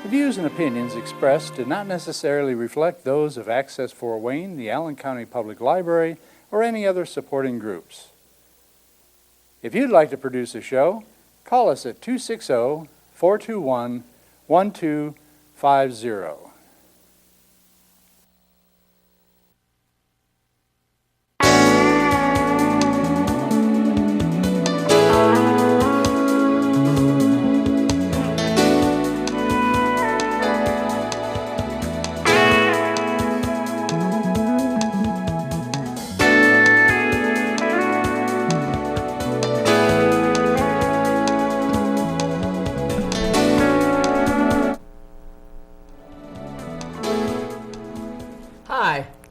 The views and opinions expressed do not necessarily reflect those of Access Fort Wayne, the Allen County Public Library, or any other supporting groups. If you'd like to produce a show, call us at 260-421-1250.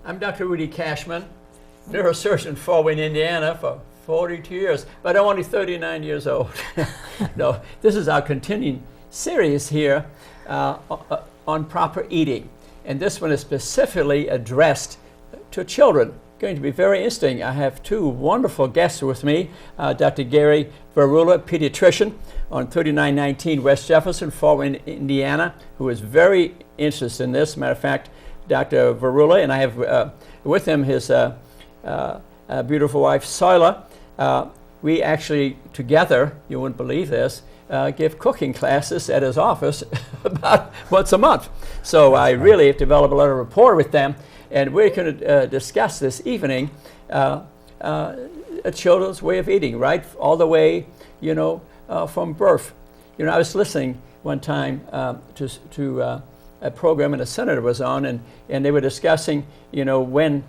I'm Dr. Rudy Cashman, neurosurgeon in Fort Wayne, Indiana for 42 years, but I'm only 39 years old. No, this is our continuing series here on proper eating. And this one is specifically addressed to children. Going to be very interesting. I have two wonderful guests with me, Dr. Gary Varula, pediatrician on 3919 West Jefferson, Fort Wayne, Indiana, who is very interested in this. Matter of fact, Dr. Varula, and I have with him his beautiful wife, Soila. We actually together, you wouldn't believe this, give cooking classes at his office about once a month. So I really have developed a lot of rapport with them, and we're going to discuss this evening a children's way of eating, right? All the way, from birth. I was listening one time to a program and a senator was on, and they were discussing, when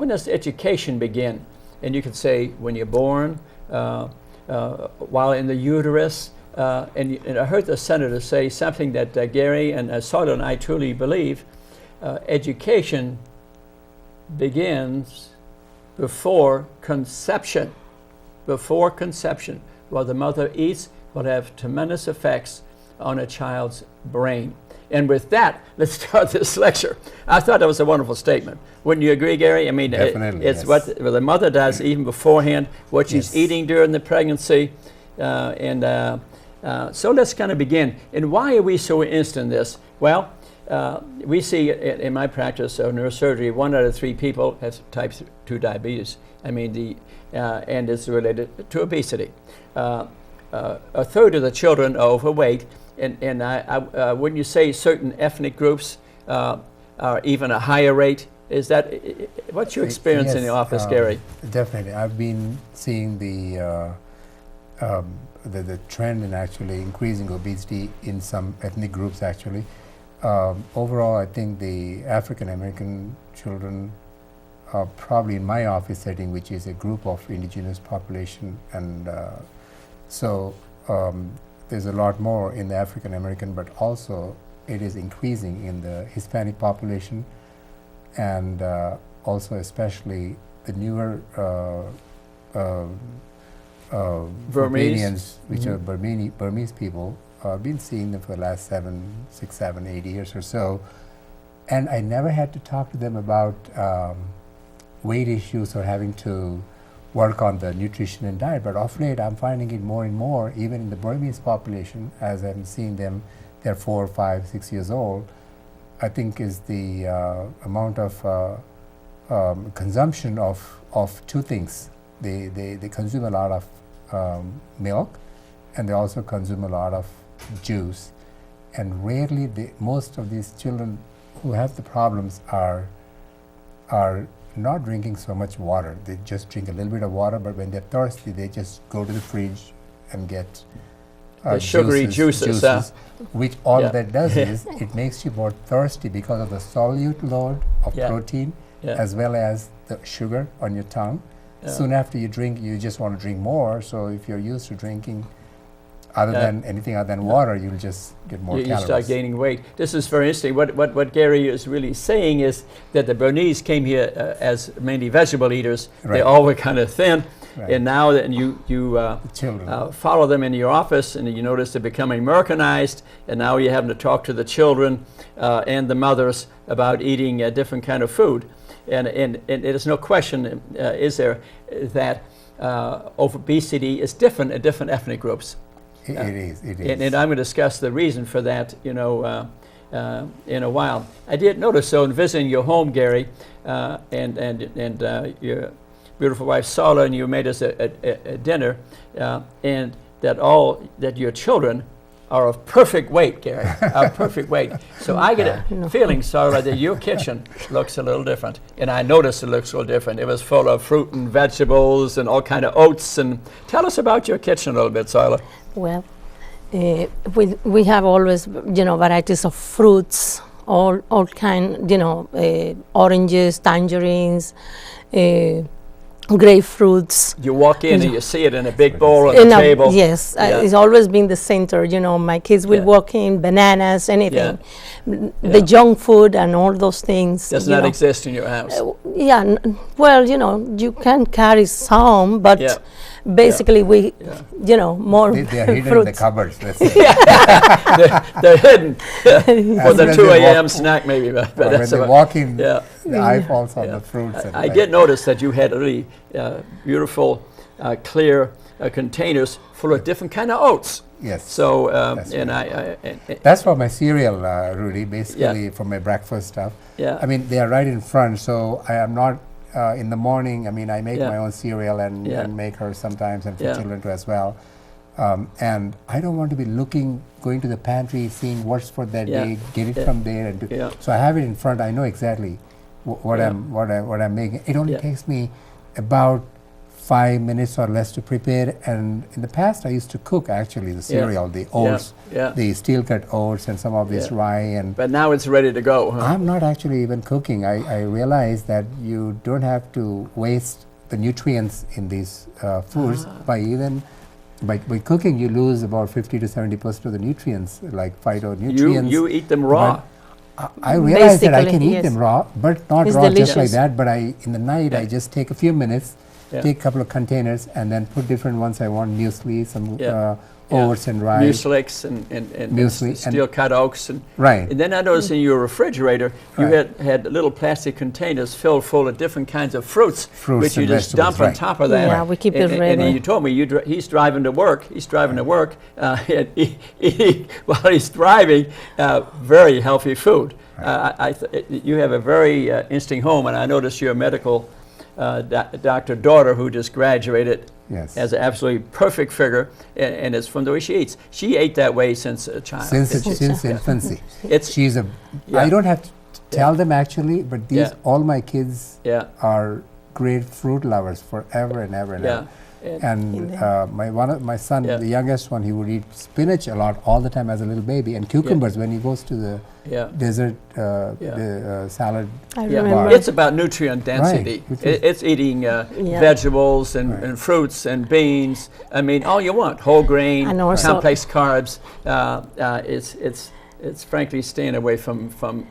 does education begin? And you could say when you're born, while in the uterus, and I heard the senator say something that Gary and Soila and I truly believe. Education begins before conception. Before conception. While the mother eats, will have tremendous effects on a child's brain. And with that, let's start this lecture. I thought that was a wonderful statement. Wouldn't you agree, Gary? I mean, definitely, it's yes. what the mother does even beforehand, what she's eating during the pregnancy. So let's kind of begin. And why are we so interested in this? Well, we see in my practice of neurosurgery, 1 out of 3 people has type 2 diabetes. I mean, and it's related to obesity. A third of the children are overweight. And I wouldn't you say certain ethnic groups are even a higher rate? Is that what's your experience in the office, Gary? Definitely, I've been seeing the trend in actually increasing obesity in some ethnic groups. Actually, overall, I think the African American children are probably in my office setting, which is a group of indigenous population, and there's a lot more in the African American, but also it is increasing in the Hispanic population, and also especially the newer Burmese, which are Burmese people. I've been seeing them for the last 6, 7, 8 years or so, and I never had to talk to them about weight issues or having to work on the nutrition and diet, but of late I'm finding it more and more, even in the Burmese population, as I'm seeing them, they're 4, 5, 6 years old, I think is the amount of consumption of two things. They consume a lot of milk, and they also consume a lot of juice, and rarely, most of these children who have the problems are not drinking so much water. They just drink a little bit of water, but when they're thirsty, they just go to the fridge and get the sugary juices, which all that does is it makes you more thirsty because of the solute load of protein as well as the sugar on your tongue. Soon after you drink, you just want to drink more. So if you're used to drinking anything other than water, you'll just get more calories. You start gaining weight. This is very interesting. What Gary is really saying is that the Burmese came here as mainly vegetable eaters. Right. They all were kind of thin. Right. And now that you follow them in your office, and you notice they're becoming Americanized, and now you're having to talk to the children and the mothers about eating a different kind of food. And there's no question, is there, that obesity is different in different ethnic groups. It is. And I'm going to discuss the reason for that, in a while. I did notice, so in visiting your home, Gary, and your beautiful wife Sala, and you made us a dinner, and that your children are of perfect weight, Gary, of perfect weight. So I get a feeling, Sala, that your kitchen looks a little different, and I noticed it looks a little different. It was full of fruit and vegetables and all kind of oats. And tell us about your kitchen a little bit, Sala. Well, we have always, varieties of fruits, all kind, oranges, tangerines, grapefruits. You walk in and you see it in a big bowl on the table. Yes, Yeah. it's always been the center. My kids will Yeah. walk in, bananas, anything. The junk food and all those things. Does not exist in your house. Well, you can carry some, but Yeah. basically we, more They are hidden in the fruits. cupboards. Let's say. They're hidden for As the soon as 2 they a.m. walk- snack, maybe. But When that's they about- walk in, Yeah. the eye falls on Yeah. the fruits. and I like- did notice that you had really beautiful, clear containers full of different kind of oats. Yes. So, That's and right. I That's for my cereal, Rudy, basically for my breakfast stuff. Yeah. I mean, they are right in front, so I am not in the morning. I mean, I make Yeah. my own cereal and Yeah. make her sometimes, and for Yeah. children too as well. And I don't want to be going to the pantry, seeing what's for that Yeah. day, get it Yeah. from there, and do. Yeah. So I have it in front. I know exactly what Yeah. I'm making. It only Yeah. takes me about 5 minutes or less to prepare. And in the past, I used to cook actually the cereal, the oats, Yeah. the steel cut oats, and some of this Yeah. rye. And But now it's ready to go. Huh? I'm not actually even cooking. I realize that you don't have to waste the nutrients in these foods by cooking. You lose about 50 to 70% of the nutrients, like phytonutrients. You eat them raw. I realize that I Basically, can eat yes. them raw, but not It's raw just like delicious. that. But in the night, I Yeah. just take a few minutes, Yeah. take a couple of containers, and then put different ones I want: muesli, some Yeah. oats and rice. Mueslix and Muesli and- steel cut oaks. Right. And then I noticed in your refrigerator, you Right. had little plastic containers filled full of different kinds of fruits, Fruits which you and just vegetables, dump on right. top of that. Yeah, we keep it And ready. you told me he's driving to work. And while he's driving, very healthy food. You have a very interesting home, and I noticed your medical doctor daughter who just graduated Yes. has an absolutely perfect figure, and it's from the way she eats. She ate that way since a child. Since infancy. It's She's a. Yeah. I don't have to tell them actually, but these Yeah. all my kids yeah, are great fruit lovers forever and ever and yeah. ever. And my son, Yeah. the youngest one, he would eat spinach a lot all the time as a little baby, and cucumbers when he goes to the Yeah. desert Yeah. salad. I Yeah, remember. it's about nutrient density. which is- It's eating Yeah. vegetables and, Right. and fruits and beans. I mean, all you want. Whole grain, And also- complex carbs. It's frankly staying away from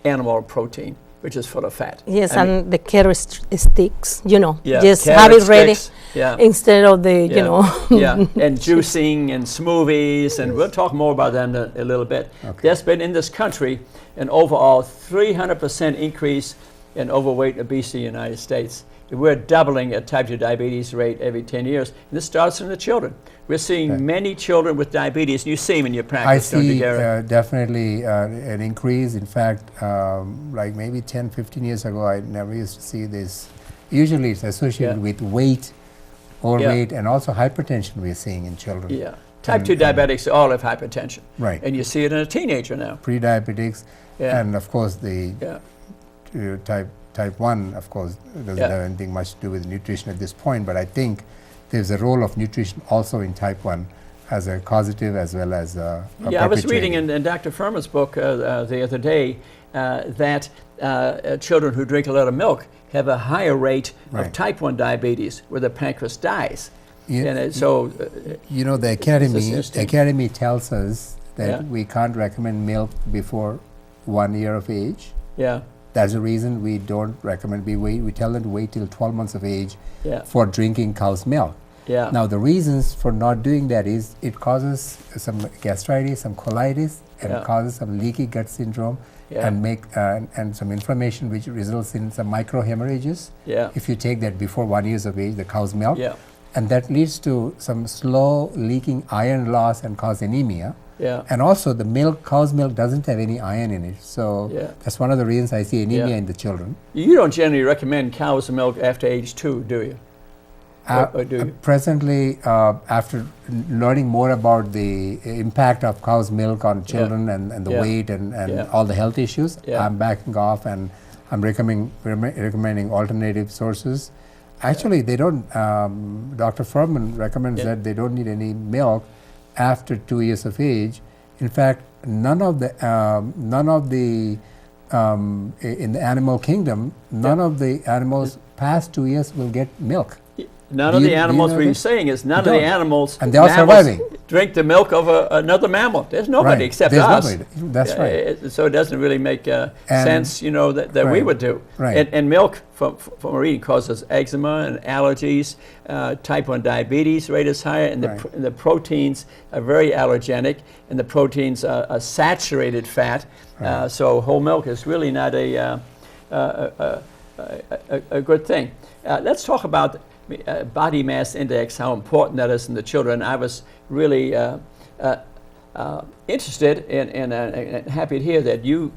animal protein, which is full of fat. Yes, I mean, and the carrot sticks, yeah, just carrot have it ready sticks, Yeah. instead of the, yeah, and juicing and smoothies, and we'll talk more about that in a little bit. Okay. There's been in this country an overall 300% increase in overweight and obesity in the United States. We're doubling a type 2 diabetes rate every 10 years. And this starts in the children. We're seeing Okay. many children with diabetes, and you see them in your I practice, don't you, see Gary? definitely an increase. In fact, like maybe 10, 15 years ago, I never used to see this. Usually it's associated Yeah. with weight, overweight, and also hypertension we're seeing in children. Yeah. Type 2 diabetics all have hypertension. Right. And you see it in a teenager now. Pre-diabetics, Yeah. and of course the Yeah. type 1, of course, doesn't Yeah. have anything much to do with nutrition at this point, but I think there's a role of nutrition also in type 1 as a causative as well as a Yeah, I was reading perpetuating. in Dr. Furman's book the other day that children who drink a lot of milk have a higher rate of Right. type 1 diabetes where the pancreas dies. Yeah, And so, you know, the interesting. academy tells us that Yeah. we can't recommend milk before 1 year of age. yeah, That's the reason we don't recommend. We tell them to wait till 12 months of age yeah, for drinking cow's milk. yeah. Now, the reasons for not doing that is it causes some gastritis, some colitis, and Yeah. causes some leaky gut syndrome, Yeah. and some inflammation, which results in some microhemorrhages. Yeah. If you take that before 1 year of age, the cow's milk. Yeah. and that leads to some slow leaking iron loss and cause anemia. Yeah. And also the milk, cow's milk doesn't have any iron in it, so Yeah. that's one of the reasons I see anemia Yeah. in the children. You don't generally recommend cow's milk after age 2, do you? Or do you? Presently, after learning more about the impact of cow's milk on children and the Yeah. weight and Yeah. all the health issues, Yeah. I'm backing off and I'm recommending alternative sources. Actually, they don't, Dr. Furman recommends Yeah. that they don't need any milk after 2 years of age. In fact, none of the in the animal kingdom, none of the animals past 2 years will get milk. None Do of you- the do you animals, know what you're this? saying is none of don't. the animals, And they're all mammals surviving. drink the milk of another mammal. There's nobody Right. except There's us. nobody. That's right. So it doesn't really make sense, you know, that we Right. would do. Right. And milk, from reading, causes eczema and allergies. Type 1 diabetes rate is higher, and Right. the proteins are very allergenic, and the proteins are saturated fat. Right. So whole milk is really not a good thing. Let's talk about body mass index, how important that is in the children. I was really interested and happy to hear that you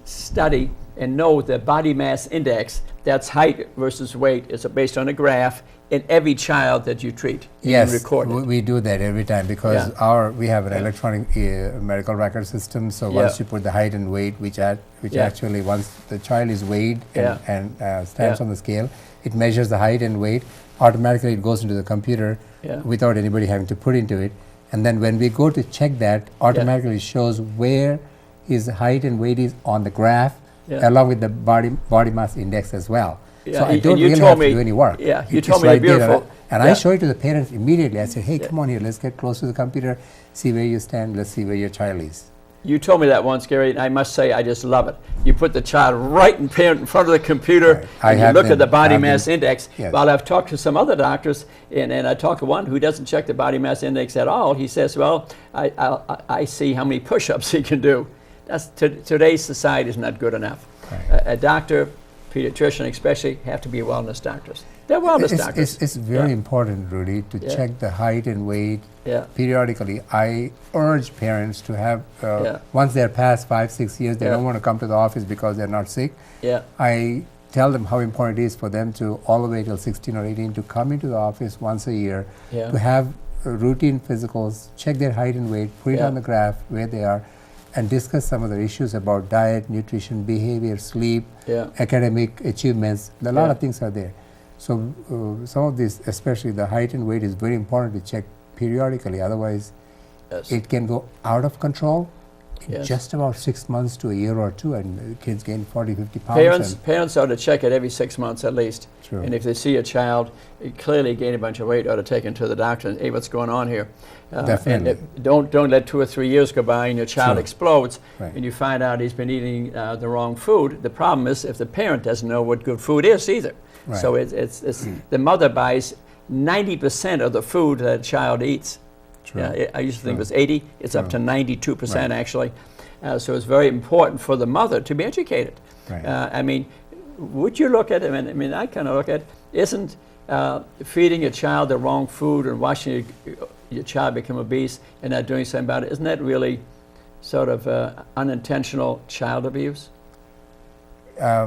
study and know the body mass index, that's height versus weight, is based on a graph in every child that you treat. Yes, and record it. we do that every time because Yeah. we have an Yeah. electronic medical record system. So Yeah. once you put the height and weight, which Yeah. actually once the child is weighed Yeah. and stands Yeah. on the scale, it measures the height and weight. Automatically, it goes into the computer Yeah. without anybody having to put into it. And then when we go to check that, automatically shows where his height and weight is on the graph, Yeah. along with the body mass index as well. Yeah, So I and don't you really told have to me- do any work. yeah, you It's told me a right there, beautiful- and yeah. I show it to the parents immediately. I said, hey, Yeah. come on here, let's get close to the computer, see where you stand, let's see where your child is. You told me that once, Gary, and I must say I just love it. You put the child right in front of the computer, Right. I and you have look at them- the body have mass them- index. Yes. While I've talked to some other doctors, and I talked to one who doesn't check the body mass index at all, he says, well, I see how many push-ups he can do. Today's society is not good enough. Right. A doctor, pediatrician especially, have to be wellness doctors. They're wellness doctors. It's very Yeah. important, Rudy, to Yeah. check the height and weight Yeah. periodically. I urge parents to have, Yeah. once they're past 5-6 years, they Yeah. don't want to come to the office because they're not sick. Yeah. I tell them how important it is for them to, all the way till 16 or 18, to come into the office once a year, Yeah. to have routine physicals, check their height and weight, put it Yeah. on the graph where they are, and discuss some of the issues about diet, nutrition, behavior, sleep, Yeah. academic achievements. A lot Yeah. of things are there. So some of these, especially the height and weight, is very important to check periodically. Otherwise, Yes. it can go out of control in Yes. just about 6 months to a year or two, and kids gain 40-50 pounds. Parents ought to check it every 6 months at least. True. And if they see a child clearly gain a bunch of weight, ought to take him to the doctor and, hey, what's going on here? Definitely. And don't let 2 or 3 years go by and your child True. explodes Right. and you find out he's been eating the wrong food. The problem is if the parent doesn't know what good food is either. Right. So it's the mother buys 90% of the food that a child eats. True. I used to think it True. was 80. It's up to True. 92% Right. actually. So it's very important for the mother to be educated. Right. I mean, would you look at it? I mean, I kind of look at isn't feeding a child the wrong food and watching your child become obese and not doing something about it, isn't that really sort of unintentional child abuse? I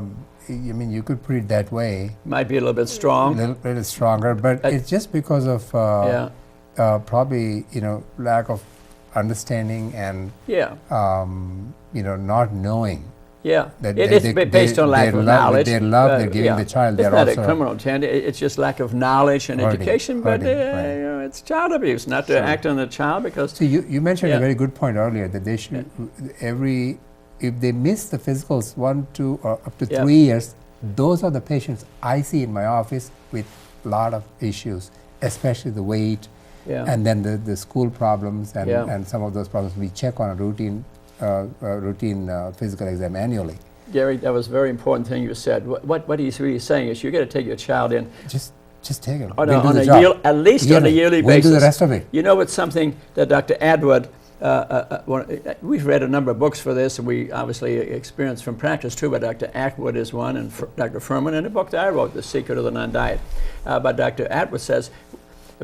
mean, you could put it that way, Might be a little bit a strong. little stronger, but it's just because of Yeah, probably, lack of understanding and, yeah, not knowing. yeah. That It they- is they- based on lack their of love- knowledge. their love they're giving the child, It's they're not a also criminal intent. It's just lack of knowledge and Hurting, education. But hurting, right. it's child abuse, not to Sure. act on the child because So you mentioned Yeah. a very good point earlier that they should if they miss the physicals 1, 2, or up to Yeah. 3 years, those are the patients I see in my office with a lot of issues, especially the weight, yeah. and then the school problems and, Yeah. and some of those problems we check on a routine physical exam annually. Gary, that was a very important thing you said. What he's really saying is you got to take your child in Just take it. on We'll do a the job. at least on a yearly We'll basis. do the rest of it. You know, it's something that Dr. Atwood we've read a number of books for this, and we obviously experience from practice too, but Dr. Atwood is one, and Dr. Furman, and a book that I wrote, The Secret of the Non-Diet. But Dr. Atwood says,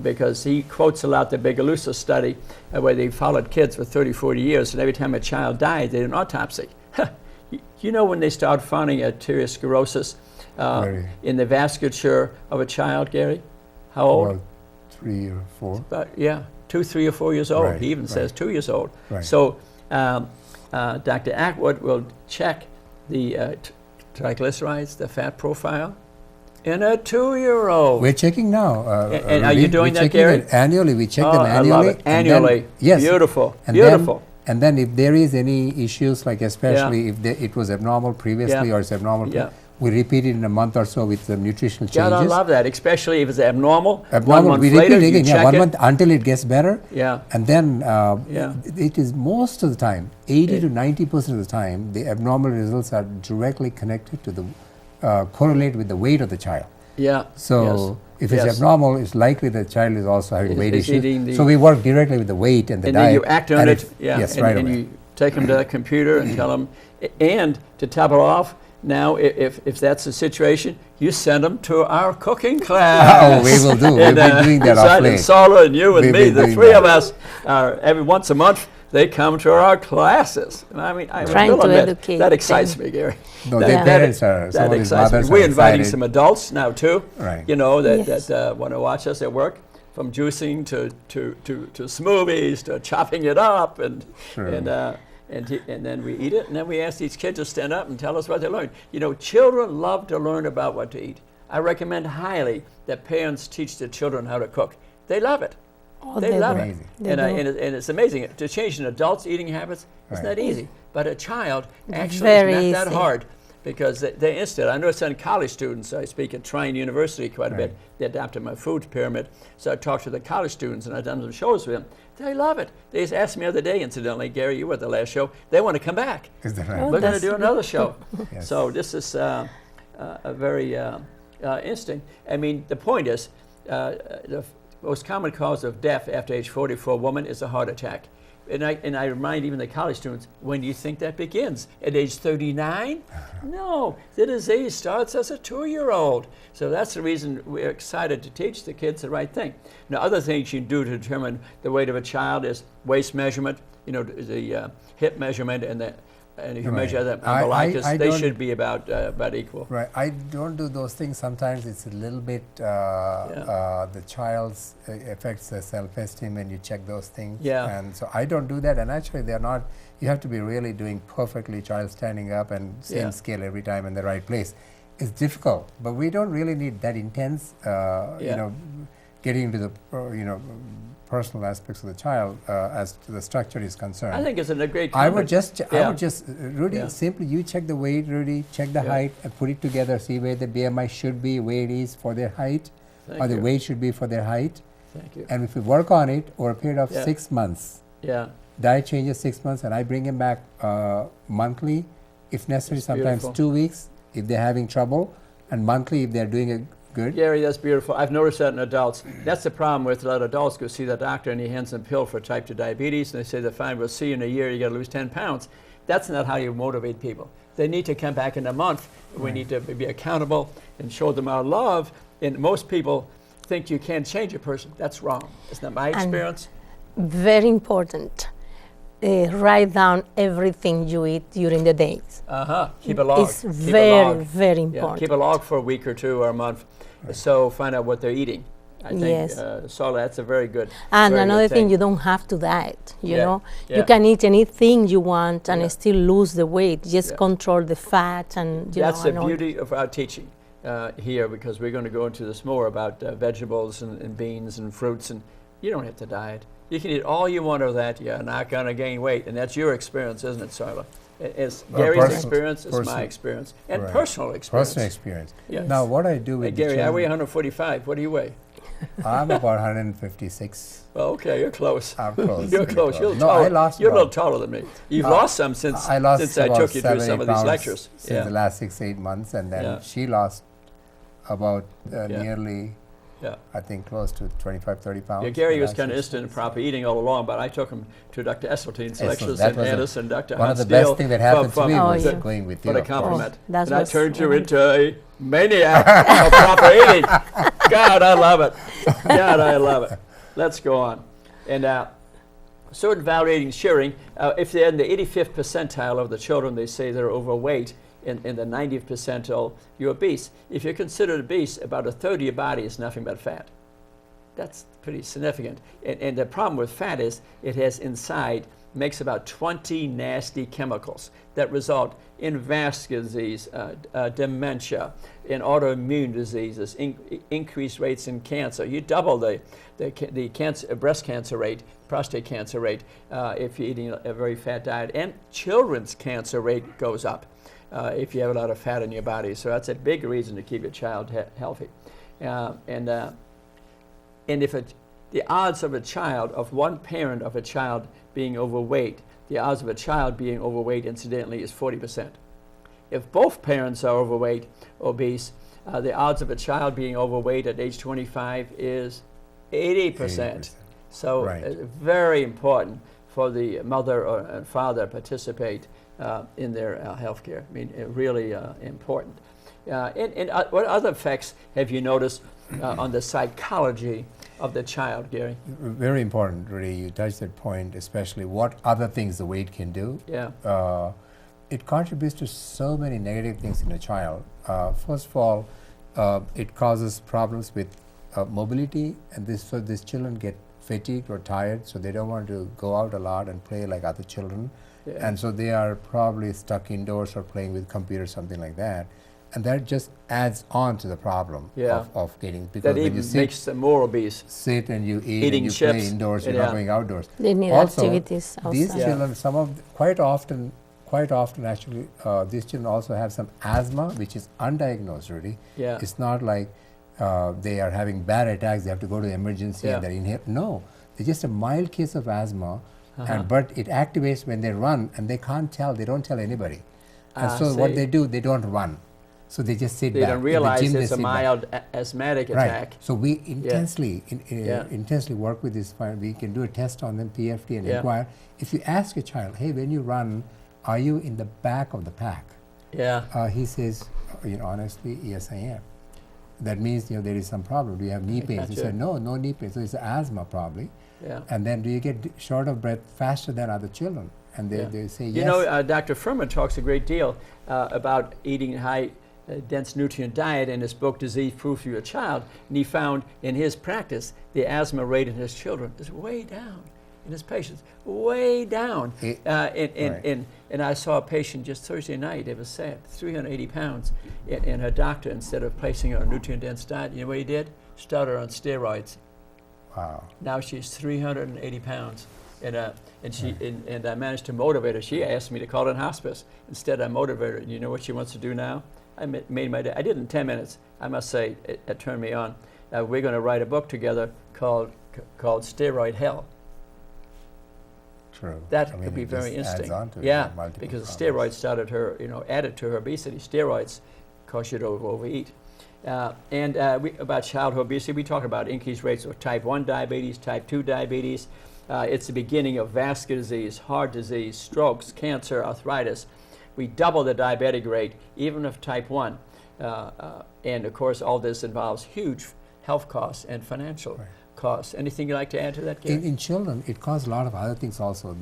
because he quotes a lot the Bigelosa study, where they followed kids for 30, 40 years, and every time a child died, they did an autopsy. You know when they start finding arteriosclerosis in the vasculature of a child, Gary? How old? About 3 or 4. But yeah, 2, 3, or 4 years old. Right, He even says 2 years old. Right. So Dr. Atwood will check the triglycerides, the fat profile, in a 2-year-old. We're checking now. And are you doing that, Gary? Annually, we check them I annually. love it. and then- Annually. yes. Beautiful. And Beautiful. And then if there is any issues, like especially if it was abnormal previously or it's abnormal, Yeah. we repeat it in a month or so with the nutritional God, I changes. love that, especially if it's abnormal. 1 Abnormal, month we later, repeat it you again, check one it. month until it gets better. Yeah. And then Yeah. it is most of the time, 80 to 90% of the time, the abnormal results are directly connected to the, correlate with the weight of the child. Yeah. So yes. if it's Yes. abnormal, it's likely the child is also having weight Is eating issues. the- So we work directly with the weight and the And diet. then you act on and it, if- yeah, Yes, and, right and away. you take them to the computer and tell them, and to top it off, now if that's the situation, you send them to our cooking class. Oh, we will do. We've And, been doing that Sally off late. and Sala and you and We've me, been the doing 3 of that. us, every once a month, they come to our classes. And I mean, I Trying will to admit, educate that excites them. me, Gary. No, That- their that- parents are, some That of these excites me. mothers We're are inviting excited. some adults now too. Right. You know that, Yes. that want to watch us at work, from juicing to smoothies to chopping it up, and Sure. and then we eat it, and then we ask these kids to stand up and tell us what they learned. You know, children love to learn about what to eat. I recommend highly that parents teach their children how to cook. They love it. Oh, They love it. Amazing. They And, do. and it's amazing. To change an adult's eating habits, it's Right. not easy. But a child actually Very is not that easy. hard, because they instant. I noticed on college students, I speak at Trine University quite a bit. Right. They adopted my food pyramid. So I talked to the college students, and I've done some shows with them. They love it. They just asked me the other day, incidentally, Gary, you were at the last show, they want to come back. Is that Oh, right? We're going to that's do another show. Yes. So this is a very interesting. I mean, the point is, the most common cause of death after age 40 for a woman is a heart attack. And I remind even the college students, when do you think that begins? At age 39? No, the disease starts as a 2-year-old. So that's the reason we're excited to teach the kids the right thing. Now, other things you can do to determine the weight of a child is waist measurement, you know, the hip measurement, and if you Right. measure the I umbilicus, they don't- should be about equal. Right. I don't do those things. Sometimes it's a little bit, the child's affects the self-esteem when you check those things. Yeah. And so I don't do that. And actually, they're not, you have to be really doing perfectly, child standing up and same Yeah. scale every time in the right place. It's difficult, but we don't really need that intense, Yeah. you know, getting into the, personal aspects of the child as to the structure is concerned. I think it's a great I would comment. just, Rudy, Yeah. simply you check the weight, Rudy, check the Yeah. height, and put it together, see where the BMI should be, where it is for their height, Thank or the you. weight should be for their height. Thank you. And if we work on it over a period of Yeah. 6 months, Yeah. diet changes 6 months, and I bring him back monthly, if necessary, That's sometimes beautiful. 2 weeks if they're having trouble, and monthly if they're doing a good. Gary, that's beautiful. I've noticed that in adults. That's the problem with a lot of adults go see the doctor and he hands them a pill for type 2 diabetes, and they say, they're fine, we'll see you in a year, you got to lose 10 pounds. That's not how you motivate people. They need to come back in a month. We need to be accountable and show them our love. And most people think you can't change a person. That's wrong. It's not my experience. Very important. Write down everything you eat during the days. Keep a log. It's Keep a very, log. very Yeah, important. keep a log for a week or 2 or a month. So find out what they're eating. I think, Yes. Saul, that's a very good. And very good another thing, thing. you don't have to diet. You Yeah, know, yeah. you can eat anything you want and Yeah. still lose the weight. Just Yeah. control the fat and you That's know. the and all. beauty of our teaching here, because we're going to go into this more about vegetables and beans and fruits, and you don't have to diet. You can eat all you want of that. You're not going to gain weight, and that's your experience, isn't it, Sarla? It's Gary's personal- experience, it's my personal- experience, and right. personal experience. Personal experience. Yes. Now, what I do Hey, with the Gary, I weigh children, 145. What do you weigh? I'm about 156. Well, okay, you're close. I'm close. You're pretty close. You're No, taller. I lost You're a little about- taller than me. You've lost some since I lost since I about took you through 7, some of 8 these pounds lectures. since the last 6, 8 months, and then Yeah. she lost about Yeah. nearly Yeah. I think close to 25, 30 pounds. Yeah, Gary the was last kind of 6 instant in months. proper eating all along, but I took him to Dr. Esselstyn's lectures that in was Anderson, Dr. one of Hans the best Steele things that happened to for- me Oh, was yeah. going with for you. the of course. compliment. that And I was turned you wonderful. into a maniac of proper eating. God, I love it. God, I love it. Let's go on. And certain validating sharing, if they're in the 85th percentile of the children, they say they're overweight. In the 90th percentile, you're obese. If you're considered obese, about a third of your body is nothing but fat. That's pretty significant. And the problem with fat is it has inside, makes about 20 nasty chemicals that result in vascular disease, dementia, in autoimmune diseases, increased rates in cancer. You double the cancer, breast cancer rate, prostate cancer rate, if you're eating a very fat diet, and children's cancer rate goes up if you have a lot of fat in your body. So that's a big reason to keep your child healthy. And if the odds of one parent of a child being overweight, the odds of a child being overweight, incidentally, is 40%. If both parents are overweight, obese, the odds of a child being overweight at age 25 is 80%. So Right. Very important for the mother or father to participate in their health care. I mean, really important. And what other effects have you noticed on the psychology of the child, Gary? Very important, really. You touched that point, especially what other things the weight can do. Yeah. It contributes to so many negative things in a child. First of all, it causes problems with mobility, and so these children get fatigued or tired, so they don't want to go out a lot and play like other children. Yeah. And so they are probably stuck indoors or playing with computers, something like that. And that just adds on to the problem Yeah. of getting, because That when even you makes them more obese. sit and you eat Eating and you play chips, indoors, you're yeah. not going outdoors. They need Also, activities these outside. Yeah. children, quite often actually, these children also have some asthma, which is undiagnosed really. Yeah. It's not like they are having bad attacks, they have to go to emergency Yeah. and they're inhale. No, they're just a mild case of asthma, Uh-huh. but it activates when they run, and they can't tell, they don't tell anybody. And Ah, so what see. they do, they don't run. So they just sit They back. don't In the realize gym, they it's a sit back. mild asthmatic Right. attack. So we intensely, Yeah. intensely work with this. We can do a test on them, PFT, and Yeah. inquire. If you ask a child, "Hey, when you run, are you in the back of the pack?" Yeah. He says, honestly, "Yes, I am." That means there is some problem. Do you have knee pains? He gotcha. said, "No, no knee pains." So it's asthma probably. Yeah. And then, do you get short of breath faster than other children? And Yeah. they say yes. You know, Dr. Furman talks a great deal about eating high dense nutrient diet in his book Disease Proof for Your Child, and he found in his practice the asthma rate in his children is way down, in his patients, way down. And I saw a patient just Thursday night, it was sad, 380 pounds, and her doctor, instead of placing her on a nutrient-dense diet, you know what he did? Started her on steroids. Wow. Now she's 380 pounds. And I managed to motivate her. She asked me to call in hospice. Instead, I motivated her. And you know what she wants to do now? I made my day. I did it in 10 minutes. I must say, it turned me on. We're going to write a book together called Steroid Hell. True. That I mean, could be it very just adds interesting. on to it, Yeah, multiple because the problems. steroids started her, added to her obesity. Steroids cause you to overeat. About childhood obesity, we talk about increased rates of type 1 diabetes, type 2 diabetes. It's the beginning of vascular disease, heart disease, strokes, cancer, arthritis. We double the diabetic rate, even of type 1. And of course, all this involves huge health costs and financial costs. Anything you'd like to add to that, Gary? In children, it causes a lot of other things also.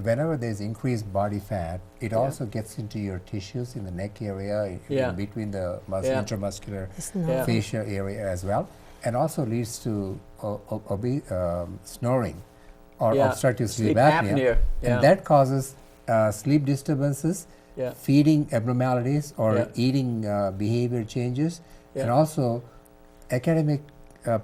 Whenever there's increased body fat, it Yeah. also gets into your tissues in the neck area, Yeah. in between the Yeah. intramuscular It's not. Yeah. fascia area as well, and also leads to snoring or Yeah. obstructive sleep Sleep apnea. apnea, yeah. And that causes sleep disturbances, Yeah. feeding abnormalities, or Yeah. eating behavior changes, and Yeah. also academic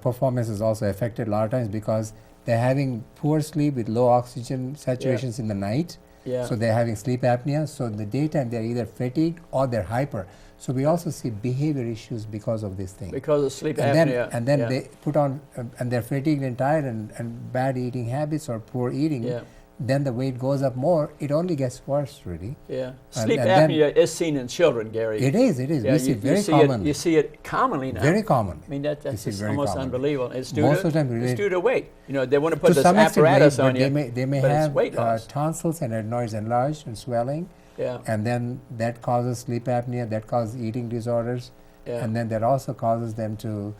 performance is also affected a lot of times because they're having poor sleep with low oxygen saturations in the night. Yeah. So they're having sleep apnea. So in the daytime they're either fatigued or they're hyper. So we also see behavior issues because of this thing. Because of sleep and apnea. then yeah. they put on and they're fatigued and tired and bad eating habits or poor eating. Yeah. then the weight goes up more, it only gets worse, really. Yeah. And- Sleep and then- apnea is seen in children, Gary. It is. Yeah, We see it very see commonly. you see it commonly now. Very commonly. I mean, that's see it just very almost commonly. unbelievable. It's due Most to, of the time it's related- due to weight. You know, they want to put To this some extent, apparatus weight, on but you, they may but it's have weight loss. tonsils and adenoids enlarged and swelling, Yeah, and then that causes sleep apnea, that causes eating disorders, yeah. and then that also causes them to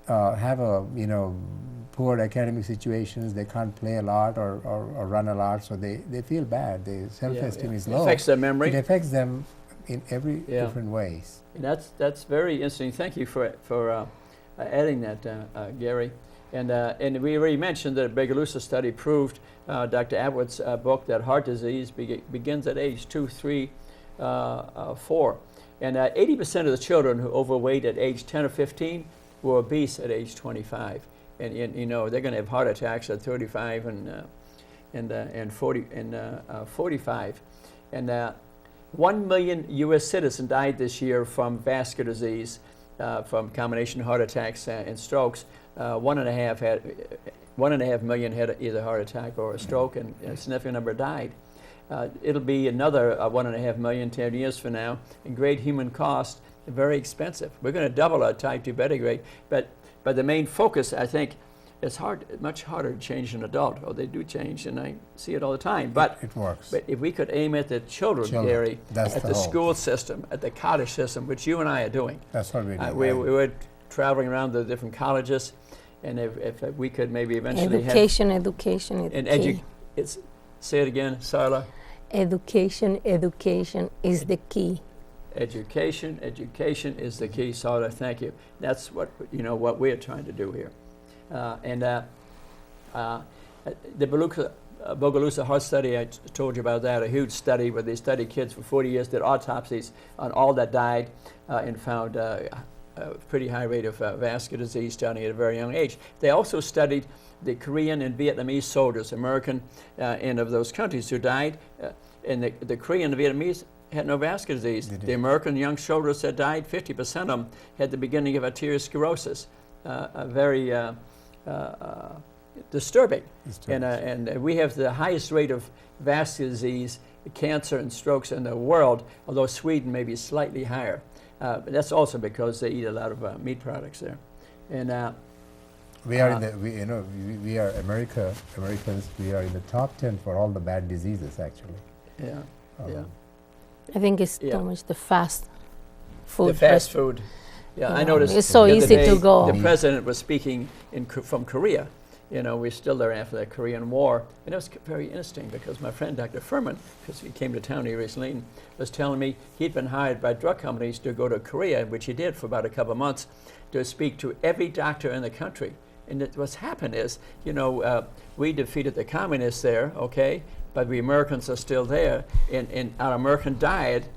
have a, poor academic situations. They can't play a lot or run a lot, so they feel bad. Their self-esteem is It low. affects their memory. It affects them in every Yeah. different ways. And that's very interesting. Thank you for adding that, Gary. And we already mentioned that a Bogalusa study proved Dr. Atwood's book that heart disease begins at age 2, 3, 4. And 80% of the children who overweight at age 10 or 15 were obese at age 25. And they're going to have heart attacks at 35 and 45. And 1 million U.S. citizens died this year from vascular disease, from combination heart attacks and strokes. 1.5 million had either a heart attack or a stroke, and a significant number died. It'll be another 1.5 million 10 years from now, and great human cost, very expensive. We're going to double our type 2 diabetic rate, but the main focus, I think, it's much harder to change an adult. Oh, they do change, and I see it all the time. But It works. But if we could aim at the children, Gary, That's at the the hope. school system, at the college system, which you and I are doing. That's what we do. We were traveling around the different colleges, and if we could maybe eventually Education have is key. say it again, Sarla. Education is the key. Education is the key, Sarla. Thank you. That's what we're trying to do here. The Bogalusa heart study, I told you about that, a huge study where they studied kids for 40 years, did autopsies on all that died, and found a pretty high rate of vascular disease starting at a very young age. They also studied the Korean and Vietnamese soldiers, American and of those countries who died, and the Korean and Vietnamese had no vascular disease. The American young soldiers that died, 50% of them had the beginning of arteriosclerosis, very disturbing. And we have the highest rate of vascular disease, cancer, and strokes in the world, although Sweden may be slightly higher. But that's also because they eat a lot of meat products there. And we are we are Americans. We are in the top 10 for all the bad diseases, actually. yeah. I think it's Yeah. too much the fast food. The fast food. Yeah, I Yeah. noticed. It's so the other easy to day, go. The president was speaking from Korea. We're still there after that Korean War. And it was very interesting because my friend, Dr. Furman, because he came to town here recently, and was telling me he'd been hired by drug companies to go to Korea, which he did for about a couple of months, to speak to every doctor in the country. And what's happened is, we defeated the communists there, okay, but we Americans are still there, and our American diet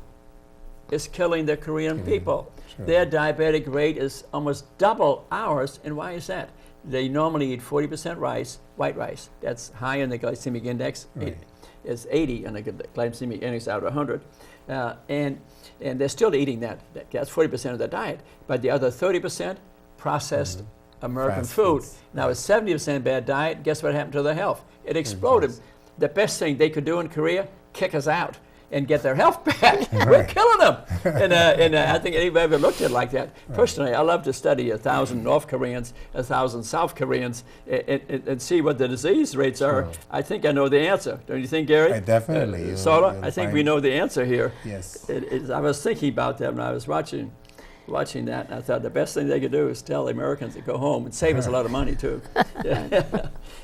is killing the Korean people. Sure. Their diabetic rate is almost double ours, and why is that? They normally eat 40% rice, white rice. That's high in the glycemic index. Right. It's 80 and the glycemic index out of 100. And they're still eating that. That's 40% of their diet. But the other 30% processed American Fast food. foods. Now it's 70% bad diet. Guess what happened to their health? It exploded. The best thing they could do in Korea, kick us out and get their health back. We're killing them. And I think anybody ever looked at it like that. Personally, I love to study 1,000 North Koreans, 1,000 South Koreans, and see what the disease rates are. Sure. I think I know the answer. Don't you think, Gary? Definitely. Sola, You'll I think we find- know the answer here. Yes. I was thinking about that when I was watching that, and I thought the best thing they could do is tell the Americans to go home and save us a lot of money too.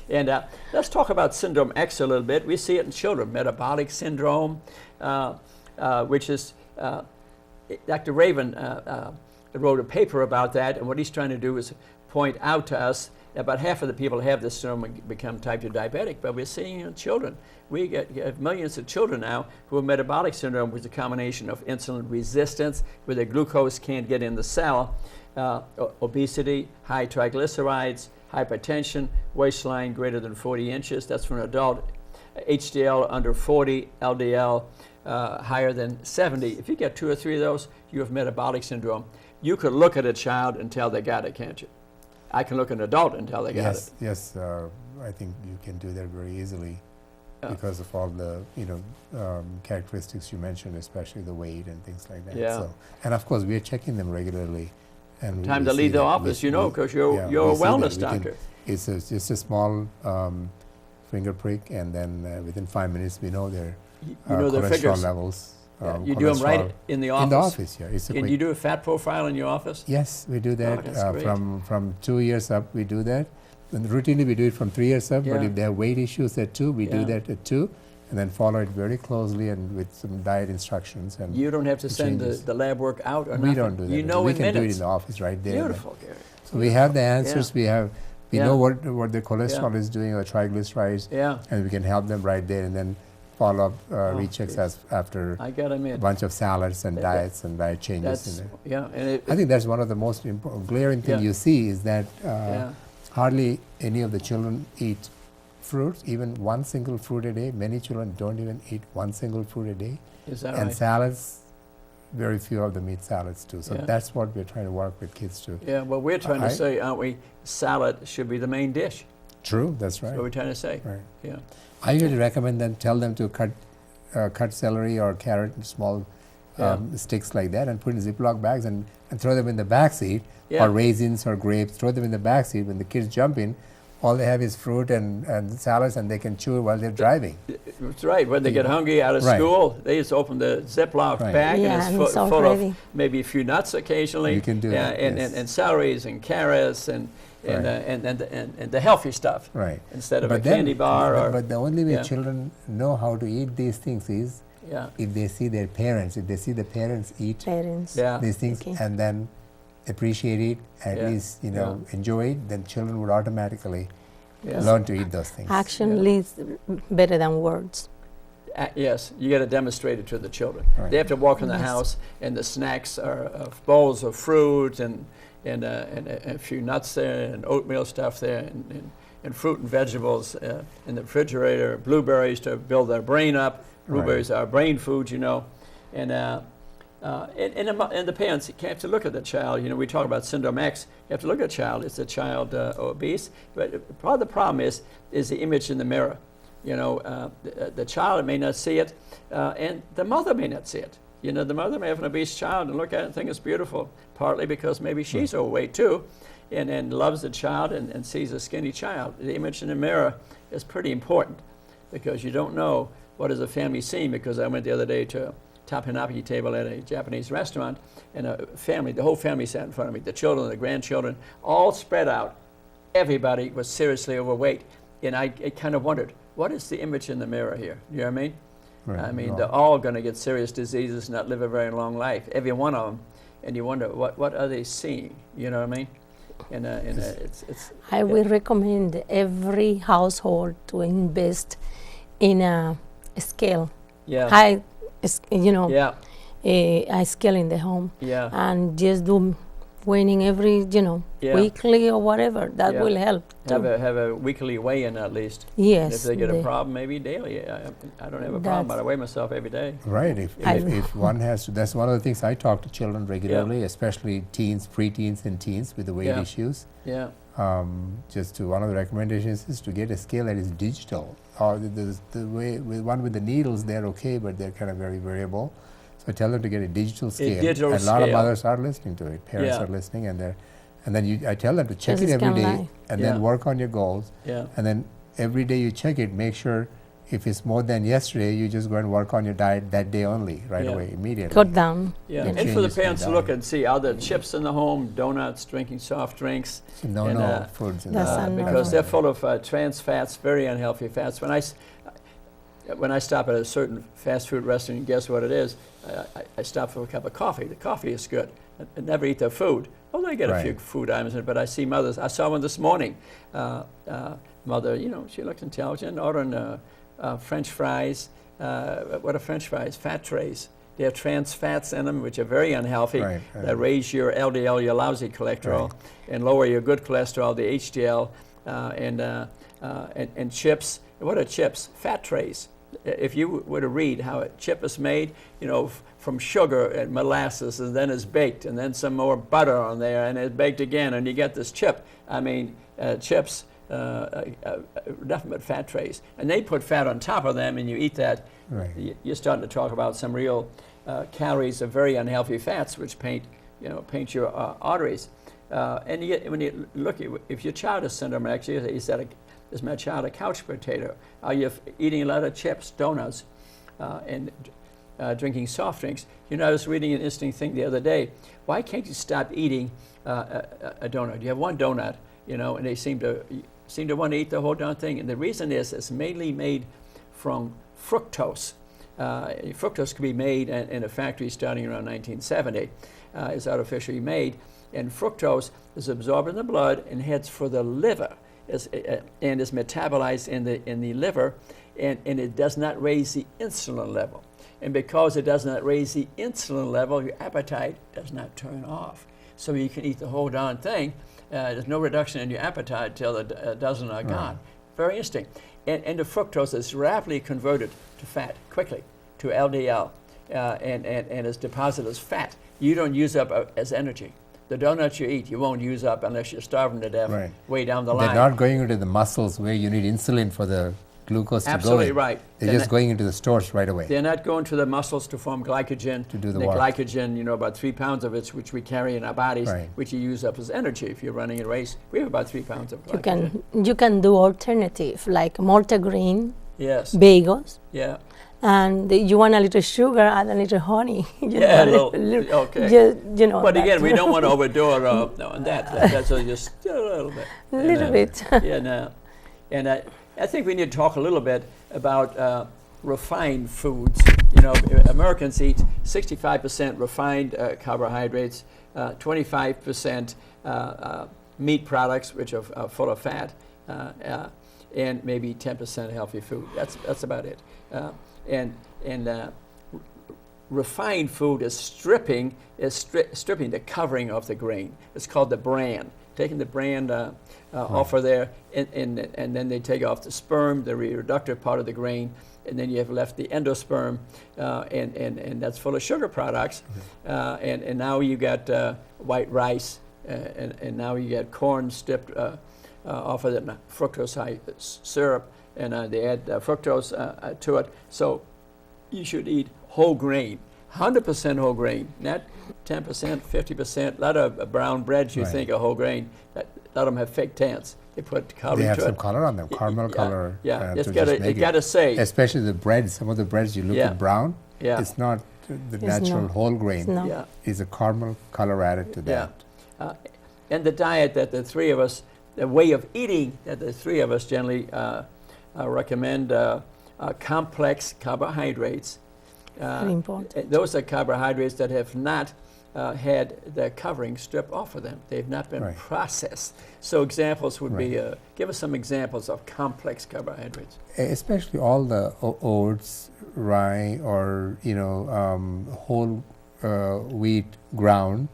And let's talk about Syndrome X a little bit. We see it in children, metabolic syndrome, which is, Dr. Raven wrote a paper about that, and what he's trying to do is point out to us that about half of the people who have this syndrome and become type 2 diabetic, but we're seeing it in children. We have millions of children now who have metabolic syndrome, which is a combination of insulin resistance, where the glucose can't get in the cell, obesity, high triglycerides, hypertension, waistline greater than 40 inches, that's for an adult, HDL under 40, LDL higher than 70. If you get 2 or 3 of those, you have metabolic syndrome. You could look at a child and tell they got it, can't you? I can look at an adult and tell they got it. Yes. I think you can do that very easily Yeah. because of all the characteristics you mentioned, especially the weight and things like that. Yeah. So, and of course, we are checking them regularly. And Time we to see leave the that. office, you know, because you're a we see that. wellness We can- doctor. It's just a small finger prick, and then within 5 minutes, we know their You know the cholesterol figures. levels. Yeah, you do them right cholesterol. in the office. In the office, yeah. It's a And quick. you do a fat profile in your office? Yes, we do that that's great. from 2 years up. We do that, and routinely we do it from 3 years up. But Yeah. if they have weight issues at 2, we do Yeah. that at 2, and then follow it very closely and with some diet instructions. And You don't have to send changes. the lab work out or we nothing? don't do that. You know we in can do it minutes. in the office right there. Beautiful, Gary. So we have the answers. We Yeah. know what the cholesterol is doing or triglycerides, Yeah, and we can help them right there, and then follow up rechecks geez. after I got him a in. bunch of salads and That- diets and diet changes. That's, in there. yeah, and I think that's one of the most glaring thing Yeah. you see is that yeah, hardly any of the children eat fruits, even one single fruit a day. Many children don't even eat one single fruit a day. is that And right? salads, very few of them eat salads too. So Yeah. that's what we're trying to work with kids to. Yeah, well, we're trying to I- say, aren't we, salad should be the main dish. True, that's That's right. what we're trying to say. Right. Yeah, I usually recommend them, tell them to cut celery or carrot in small sticks like that and put in Ziploc bags and throw them in the back seat, Yeah. or raisins or grapes, throw them in the back seat. When the kids jump in, all they have is fruit and salads, and they can chew it while they're driving. that's right. When they get hungry out of Right. school, they just open the Ziploc Right. bag Yeah, and and it's it's all full ready. of maybe a few nuts occasionally. You can do yeah, that, and, yes. and celeries and carrots and Right. and the healthy stuff Right. instead of But a then- candy bar or but the only way yeah. children know how to eat these things is yeah, if they see their parents, if they see the parents eat Parents. yeah. these things Okay. and then appreciate it, at Yeah. least enjoy it, then children would automatically Yeah. learn to eat those things. Action Yeah. leads better than words. Yes, you got to demonstrate it to the children. Right. They have to walk in the Yes. house, and the snacks are bowls of fruit and a few nuts there, and oatmeal stuff there, and fruit and vegetables in the refrigerator. Blueberries to build their brain up. Blueberries are brain food, and the parents you have to look at the child. We talk about syndrome X. You have to look at the child. Is the child obese? But part of the problem is the image in the mirror. The child may not see it, and the mother may not see it. The mother may have an obese child and look at it and think it's beautiful, partly because maybe she's overweight too, and loves the child and sees a skinny child. The image in the mirror is pretty important because you don't know what is a family seeing. Because I went the other day to a tapenaki table at a Japanese restaurant, and the whole family sat in front of me, the children, the grandchildren, all spread out. Everybody was seriously overweight, and I kind of wondered, what is the image in the mirror here? You know what I mean? Right. I mean, Well, they're all going to get serious diseases and not live a very long life, every one of them. And you wonder, what are they seeing? You know what I mean? And it's I will recommend every household to invest in a scale, yeah, high, yeah, a scale in the home, yeah, and just do weighing every, Yeah. weekly or whatever. That Yeah. will help. have too. a weekly weigh-in at least. Yes. And if they get a the- problem, maybe daily. I don't have a problem, That's- but I weigh myself every day. Right. I- If one has to, that's one of the things I talk to children regularly, especially teens, preteens, and teens with the weight Yeah. issues. Yeah, One of the recommendations is to get a scale that is digital. Or the way with one with the needles, they're okay, but they're kind of very variable. So I tell them to get a digital scale. digital and a lot of scale. mothers are listening to it. Parents Yeah. are listening, and then I tell them to check Just it every scan day, line. and Yeah. then work on your goals. yeah, And then every day you check it, make sure if it's more than yesterday, you just go and work on your diet that day only, right Yeah. away, immediately. Cut down. yeah. The And for the changes in parents to diet. look and see, are there chips in the home, donuts, drinking soft drinks? So no and, foods in That's the unhealthy. Because they're full of trans fats, very unhealthy fats. When I stop at a certain fast food restaurant, guess what it is? I stop for a cup of coffee. The coffee is good. I never eat their food. Oh, they get a few Right. food items in it, but I see mothers. I saw one this morning. Mother, she looked intelligent, ordering French fries. What are French fries? Fat trays. They have trans fats in them, which are very unhealthy. Right, That raise your LDL, your lousy cholesterol, and lower your good cholesterol, the HDL, and chips. What are chips? Fat trays. If you were to read how a chip is made, from sugar and molasses, and then it's baked, and then some more butter on there, and it's baked again, and you get this chip. I mean, chips nothing but fat trace. And they put fat on top of them, and you eat that. Right. You're starting to talk about some real calories of very unhealthy fats, which paint your arteries. And you get, when you look, if your child is syndrome, actually, he said, "Is my child a couch potato? Are you eating a lot of chips, donuts, and drinking soft drinks?" You know, I was reading an interesting thing the other day. Why can't you stop eating a donut? You have one donut, you know, and they seem to want to eat the whole darn thing. And the reason is it's mainly made from fructose. Fructose can be made in a factory starting around 1970. It's artificially made. And fructose is absorbed in the blood and heads for the liver, and is metabolized in the liver, and it does not raise the insulin level. And because it does not raise the insulin level, your appetite does not turn off. So you can eat the whole darn thing. There's no reduction in your appetite till a dozen are gone. Very interesting. And the fructose is rapidly converted to fat quickly, to LDL, and is deposited as fat. You don't use up as energy. The donuts you eat, you won't use up unless you're starving to death way down the line. They're not going into the muscles where you need insulin for the glucose to go in. Absolutely right. They're just going into the stores right away. They're not going to the muscles to form glycogen. To do the work. Glycogen, you know, about 3 pounds of it, which we carry in our bodies, Right. which you use up as energy. If you're running a race, we have about 3 pounds of glycogen. You can do alternative like multigrain Yes. bagels, Yeah. and you want a little sugar, add a little honey. Yeah, okay. You know. But that. again, we don't want to overdo it on that. That's just a little bit. A little bit. Yeah, no. And I think we need to talk a little bit about refined foods. You know, Americans eat 65% refined carbohydrates, 25% meat products, which are full of fat, and maybe 10% healthy food. That's about it. Refined food is stripping the covering of the grain. It's called the bran. Taking the bran off of there, and then they take off the sperm, the reproductive part of the grain, and then you have left the endosperm, and that's full of sugar products. And now you got white rice, and now you get corn stripped off of the fructose high syrup, and they add fructose to it. So you should eat whole grain, 100% whole grain, not 10%, 50%. A lot of brown breads you think are whole grain. A lot of them have fake tans. They put color They have to some it. color on them, caramel color. Yeah, to it's just make got to say. Especially the bread. Some of the breads you look Yeah. at brown. Yeah. It's not the It's natural not. whole grain. It's not. Yeah. It's a caramel color added to Yeah. that. And the diet that the three of us, the way of eating that the three of us generally recommend, complex carbohydrates. Very important. Those are carbohydrates that have not had the covering stripped off of them. They've not been Right. processed. So examples would be, Right. give us some examples of complex carbohydrates. Especially all the oats, rye, or whole wheat ground,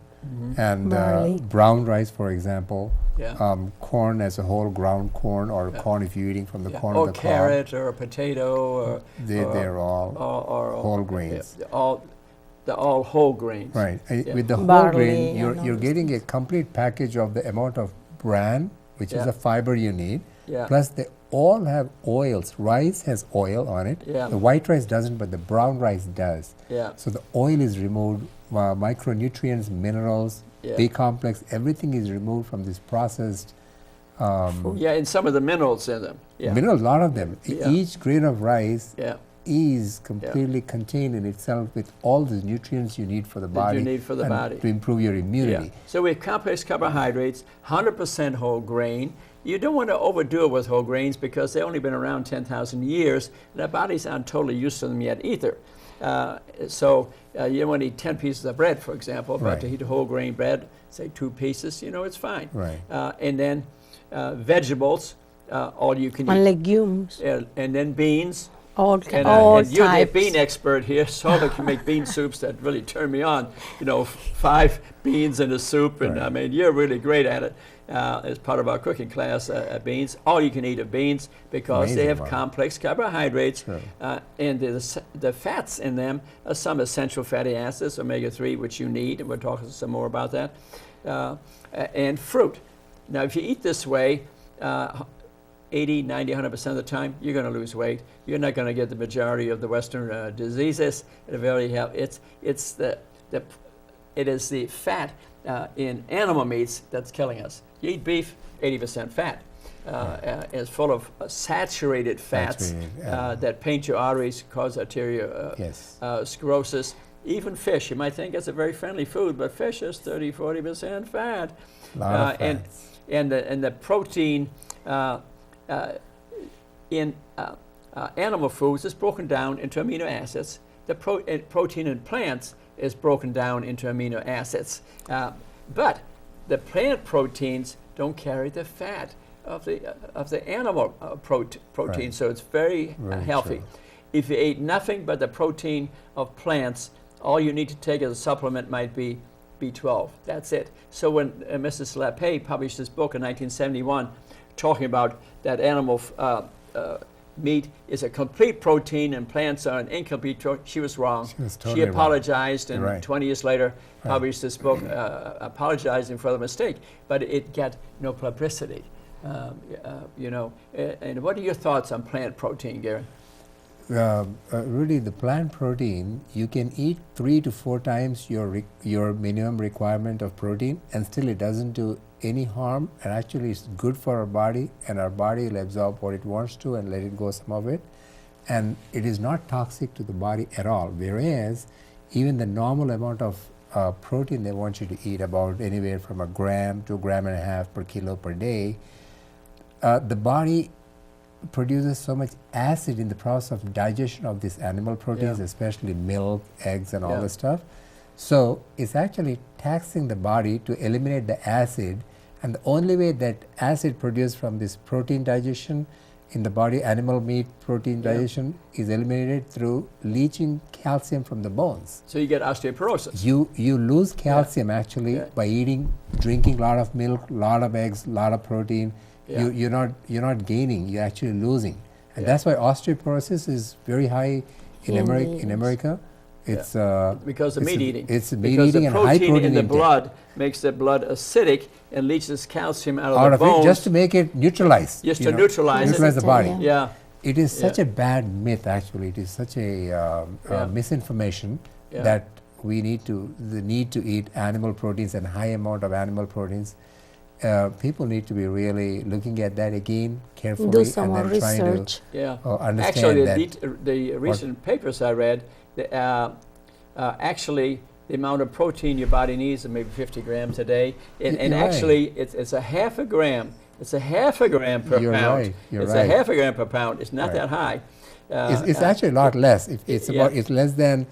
and Barley. brown rice, for example. Yeah. Corn as a whole, ground corn, or Yeah. corn if you're eating from the Yeah. corn Or of the carrot or a potato or cob. They're all or whole grains. Yeah, they're all whole grains. right. Yeah. With the whole Barley grain, and you're all getting a complete package of the amount of bran, which is Yeah. the fiber you need. Yeah. Plus, they all have oils. Rice has oil on it. Yeah. The white rice doesn't, but the brown rice does. Yeah. So the oil is removed, micronutrients, minerals, Yeah. B complex, everything is removed from this processed Yeah, and some of the minerals in them. Yeah. minerals, a lot of them. Yeah. Each grain of rice Yeah. is completely contained in itself with all the nutrients you need for the That body. you need for the and body. to improve your immunity. Yeah. So we have complex carbohydrates, 100% whole grain. You don't want to overdo it with whole grains because they've only been around 10,000 years, and our bodies aren't totally used to them yet either. So you don't want to eat 10 pieces of bread, for example, but Right. to eat a whole grain bread, say 2 pieces, it's fine. Right. And then vegetables, all you can And eat. legumes, And then beans. all And you're the types. bean expert here, so I can make bean soups that really turn me on. 5 beans in a soup, and I Right. mean, you're really great at it. As part of our cooking class, beans. All you can eat of beans because they Amazing, have wow. complex carbohydrates, Sure. and the fats in them are some essential fatty acids, omega-3, which you need, and we'll talk some more about that. And fruit. Now, if you eat this way, 80, 90, 100% of the time, you're going to lose weight. You're not going to get the majority of the Western diseases. It is the fat in animal meats that's killing us. You eat beef, 80% fat. It's full of saturated fats that paint your arteries, cause arteriosclerosis. Even fish, you might think it's a very friendly food, but fish is 30, 40% fat. And the protein in animal foods is broken down into amino acids. The protein in plants is broken down into amino acids. But the plant proteins don't carry the fat of the animal protein, so it's very healthy. True. If you ate nothing but the protein of plants, all you need to take as a supplement might be B12. That's it. So when Mrs. LaPay published this book in 1971, talking about that animal meat is a complete protein and plants are an incomplete protein, she was wrong. She apologized, and 20 years later published this book apologizing for the mistake. But it got no publicity. And what are your thoughts on plant protein, Gary? Really, the plant protein, you can eat 3 to 4 times your minimum requirement of protein, and still it doesn't do any harm, and actually it's good for our body, and our body will absorb what it wants to and let it go some of it, and it is not toxic to the body at all. Whereas even the normal amount of protein they want you to eat, about anywhere from 1 gram to 1.5 grams per kilo per day, the body produces so much acid in the process of digestion of these animal proteins, especially milk, eggs, and all this stuff. So it's actually taxing the body to eliminate the acid, and the only way that acid produced from this protein digestion in the body, animal meat protein digestion, is eliminated through leaching calcium from the bones. So you get osteoporosis. You lose calcium actually by drinking a lot of milk, a lot of eggs, a lot of protein. You're not gaining, you're actually losing. And that's why osteoporosis is very high in America. It's because of meat eating. It's meat eating and high protein Because the protein in the intake. blood makes the blood acidic and leaches calcium out Out of of the bones. it, just to make it neutralize. Just to neutralize it. the body. Yeah. It is such a bad myth, actually. It is such a misinformation that we need to eat animal proteins and high amount of animal proteins. People need to be really looking at that again carefully, do some and more then trying research. to understand Actually, that. the recent papers I read, actually the amount of protein your body needs is maybe 50 grams a day, and actually it's a 1/2 gram. It's a 1/2 gram per You're pound. right, you're it's right. a 1/2 gram per pound. It's not that high. It's actually a lot less. It's less than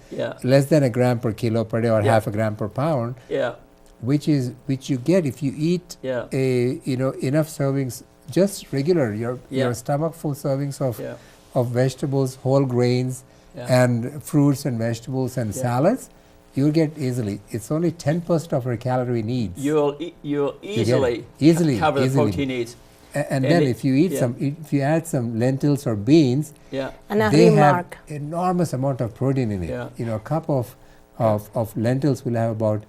1 gram per kilo per day, or 1/2 gram per pound. Which you get if you eat enough servings, just regular your stomach full servings of vegetables, whole grains, and fruits and vegetables and salads. You'll get easily. It's only 10% of our calorie needs. You'll easily cover the protein needs. And then if you if you add some lentils or beans, And a they remark. have enormous amount of protein in it. A cup of lentils will have about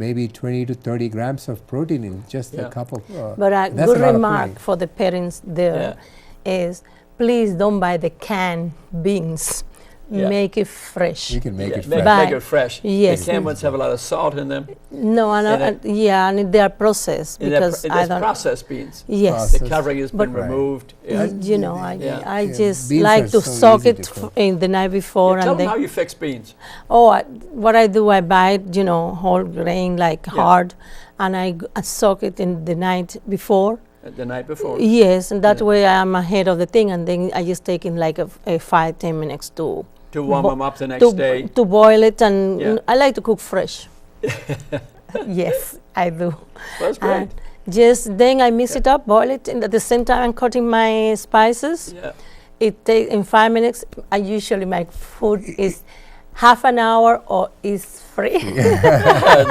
maybe 20 to 30 grams of protein in just a cup of. But a that's good a lot of remark protein. for the parents there is, please don't buy the canned beans. Make it fresh. You can make it Make fresh. it fresh. Yes. The canned ones have a lot of salt in them. No, and they are processed because I don't. Processed beans. Yes. The covering has been But- removed. I just beans like are to so soak easy it to cook. in the night before, Tell and them how then you fix beans. what I do, I buy it, whole grain hard, and I soak it in the night before. The night before. Yes, and that way I'm ahead of the thing, and then I just take in like a 5-10 minutes to warm them up the next day. To boil it, and I like to cook fresh. Yes, I do. That's great. And just then I mix it up, boil it, and at the same time I'm cutting my spices. It takes in 5 minutes. I usually my food is half an hour or is free. Isn't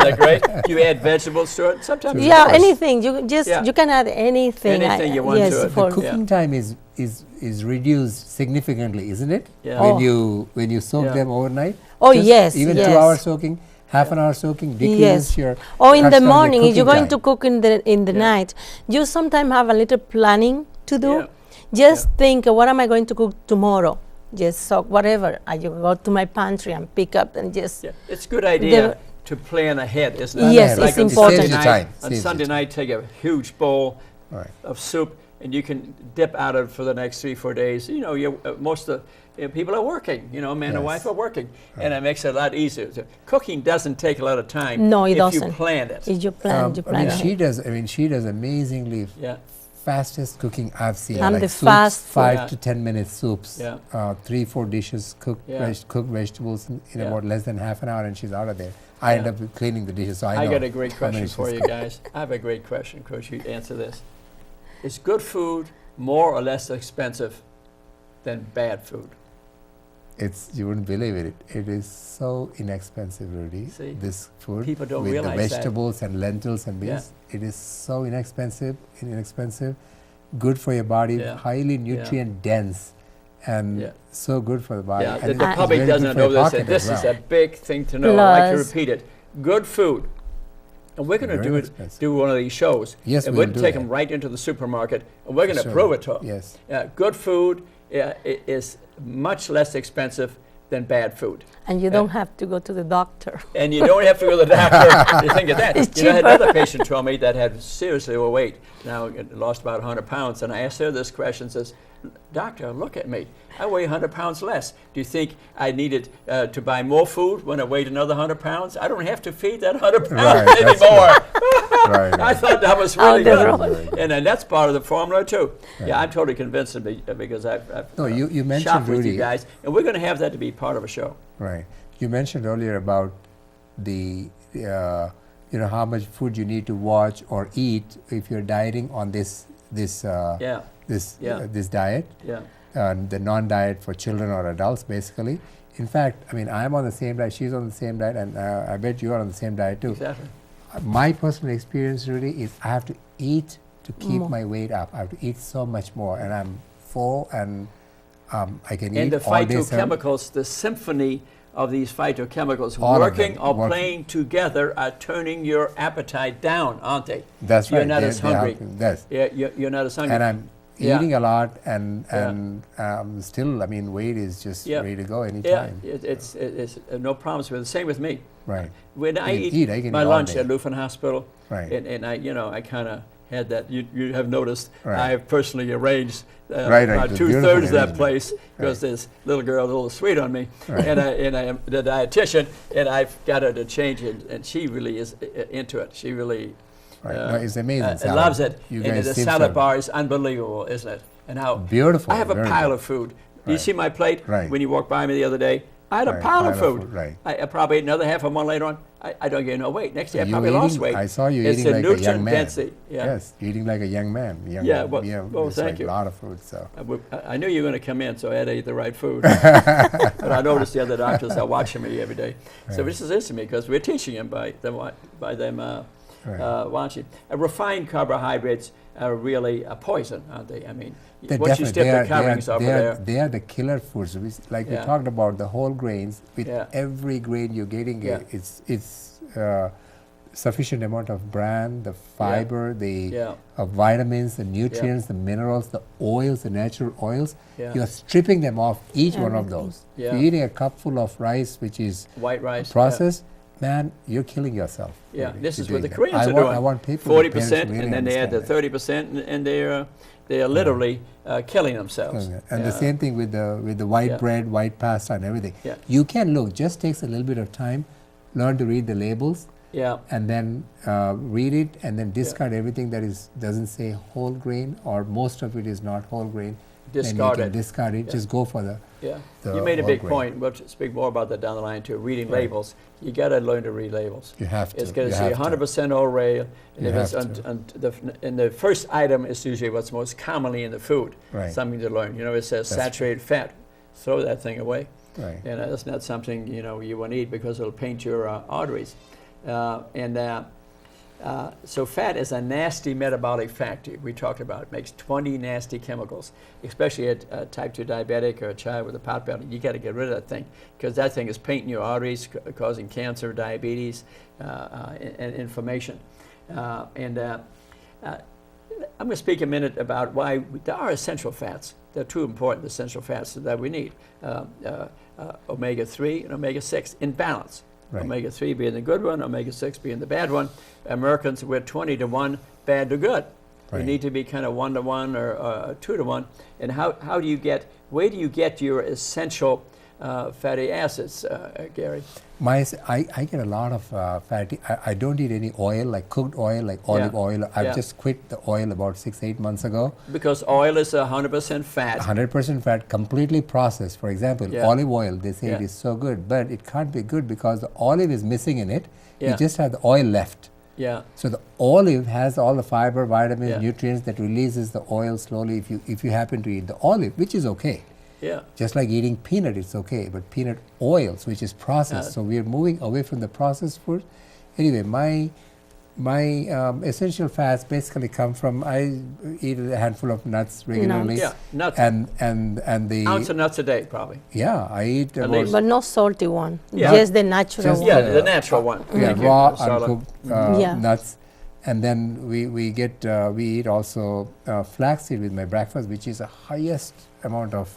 that great? You add vegetables to it sometimes. Anything you can add anything. Anything you want to it. The cooking time is reduced significantly, isn't it? When you soak them overnight. Even 2 hours soaking, half an hour soaking decreases your. Or in cuts the down your morning, if you're cooking going to cook in the night, you sometimes have a little planning to do. Yeah. Just think, what am I going to cook tomorrow? Just so whatever. I just go to my pantry and pick up and just. Yeah, it's a good idea to plan ahead, isn't it? Yes, like it's on important. Sunday Saves you night, time. on Saves you Sunday time. night, take a huge bowl Right. of soup, and you can dip out of it for the next 3-4 days. You know, most of people are working. You know, man and Yes. wife are working, and it makes it a lot easier. Cooking doesn't take a lot of time. No, it if doesn't. you plan it. If you plan, you I plan mean, ahead. she does amazingly Yeah, fastest cooking I've seen. And like the soups, fast food. 5 Yeah. to 10 minute soups. Yeah. 3-4 dishes, cooked Yeah. cooked vegetables in Yeah. about less than half an hour, and she's out of there. I end Yeah. up cleaning the dishes, so I I know got a great how many question for she's you cooked. guys. I have a great question, Coach. You answer this. Is good food more or less expensive than bad food? You wouldn't believe it. It is so inexpensive, Rudy. See? This food People don't with the realize that. vegetables and lentils and beans. It is so inexpensive, good for your body, Yeah. highly nutrient dense, and Yeah. so good for the body. Yeah, And the it's public very good doesn't for know your this, pocket and this as is well. a big thing to know. I like to Plus- repeat it. Good food. And we're going to Very do expensive. one of these shows. Yes, and we'll we're going do to take that. them right into the supermarket, and we're going to Sure. prove it to them. Yes. Good food is much less expensive than bad food. And you don't have to go to the doctor. And you don't have to go to the doctor to think of that. It's You know, I had cheaper. another patient told me that had seriously overweight. Now lost about 100 pounds, and I asked her this question. Says, "Doctor, look at me. I weigh 100 pounds less. Do you think I needed to buy more food when I weighed another 100 pounds? I don't have to feed that 100 pounds Right, that's anymore." Right, I right. thought that was really the good. road. And then that's part of the formula too. Yeah, I'm totally convinced of it because I've No, you mentioned, shopped with you Rudy. guys, and we're going to have that to be part of a show. Right. You mentioned earlier about the how much food you need to watch or eat if you're dieting on this Yeah, this diet, yeah, the non-diet for children or adults, basically. In fact, I mean, I'm on the same diet. She's on the same diet, and I bet you are on the same diet too. exactly. My personal experience, Rudy, is I have to eat to keep More. my weight up. I have to eat so much more, and I'm full, and I can And eat the all day. phytochemicals, the symphony of these phytochemicals All of working them or working. playing together are turning your appetite down, aren't they? That's You're right. not they- as they have- hungry. That's Yeah, you're not as hungry. and I'm Yeah. eating a lot, and Yeah. still, I mean, weight is just Yeah. ready to go yeah, anytime. it's no problems with it. Same with me. Right, When I You eat I can my eat all lunch day. at Lutheran Hospital, Right. and I kind of had that. You have noticed Right. I have personally arranged Right, about the 2/3 beautiful of that arrangement. place because this little girl is a little sweet on me, Right. and I am the dietitian, and I've got her to change it, and she really is into it. She really right. No, it's amazing. salad. loves it. You And guys the seem salad so bar is unbelievable, isn't it? And how beautiful. I have a very pile good. of food. Do you Right. see my plate? Right. When you walked by me the other day, I had a Right, pile of food. Right. I probably ate another half of one later on. I don't gain no weight. Next day I You probably eating- lost weight. I saw you It's eating the like a young nutrient man. density. Yeah. Yes, eating like a young man. Yeah, well, it's thank like you. a lot of food. So I knew you were going to come in, so I had to eat the right food. But I noticed the other doctors are watching me every day. So Right. this is interesting because we're teaching them by them Right. watching. Refined carbohydrates are really a poison, aren't they? I mean, They're once you definitely- step they the are- coverings over there. They are the killer foods. Like we Yeah. talked about the whole grains. With Yeah. every grain you're getting, Yeah. it's sufficient amount of bran, the fiber, the Yeah. vitamins, the nutrients, the minerals, the oils, the natural oils. Yeah. You're stripping them off each one of Everything. those. Yeah. You're eating a cupful of rice, which is White rice. yeah. processed. Man, you're killing yourself. Yeah, really, this if is you're what the doing that. Koreans are I want, doing. I want people, 40%, really and then they add the understand 30%, and they are literally killing themselves. that. And the same thing with the white Yeah. bread, white pasta, and everything. Yeah. You can look. Just takes a little bit of time. Learn to read the labels, Yeah, and then read it, and then discard everything that doesn't say whole grain, or most of it is not whole grain. Discard then you it. can discard it. Yeah. Just go for the. yeah. The You made a whole big grain. point. We'll speak more about that down the line too. Reading Right. labels. You got to learn to read labels. You have to. It's going you to say have to. 100% oil rail, and You if it's have to. and the first item is usually what's most commonly in the food. Right. Something to learn. You know, it says That's saturated fat. Throw that thing away. Right. And that's not something you want to eat because it'll paint your arteries. So fat is a nasty metabolic factor. We talked about it. Makes 20 nasty chemicals, especially a type 2 diabetic or a child with a pot belly. You got to get rid of that thing because that thing is painting your arteries, causing cancer, diabetes, and inflammation. I'm going to speak a minute about why there are essential fats. They're two important essential fats that we need. Omega-3 and omega-6 in balance. Right. Omega-3 being the good one, omega-6 being the bad one. Americans, we're 20 to 1, bad to good. We Right. need to be kind of 1 to 1 or 2 to 1. And how do you get, where do you get your essential fatty acids, Gary? I get a lot of fatty. I don't eat any oil, like cooked oil, like olive oil. I've Yeah. just quit the oil about 6-8 months ago. Because oil is 100% fat. 100% fat, completely processed. For example, Yeah. olive oil, they say it Yeah. is so good, but it can't be good because the olive is missing in it. Yeah. You just have the oil left. Yeah, So the olive has all the fiber, vitamins, Yeah. nutrients that releases the oil slowly if you happen to eat the olive, which is okay. yeah. Just like eating peanut, it's okay, but peanut oils, which is processed, so we are moving away from the processed food. Anyway, my essential fats basically come from, I eat a handful of nuts regularly. Yeah, nuts. And the Ounce of nuts a day, probably. yeah, I eat At about least. But not salty one. Yeah. Just the natural Just one. Yeah, the natural one. Thank you, raw Charlotte. uncooked Yeah. nuts, and then we eat also flaxseed with my breakfast, which is the highest amount of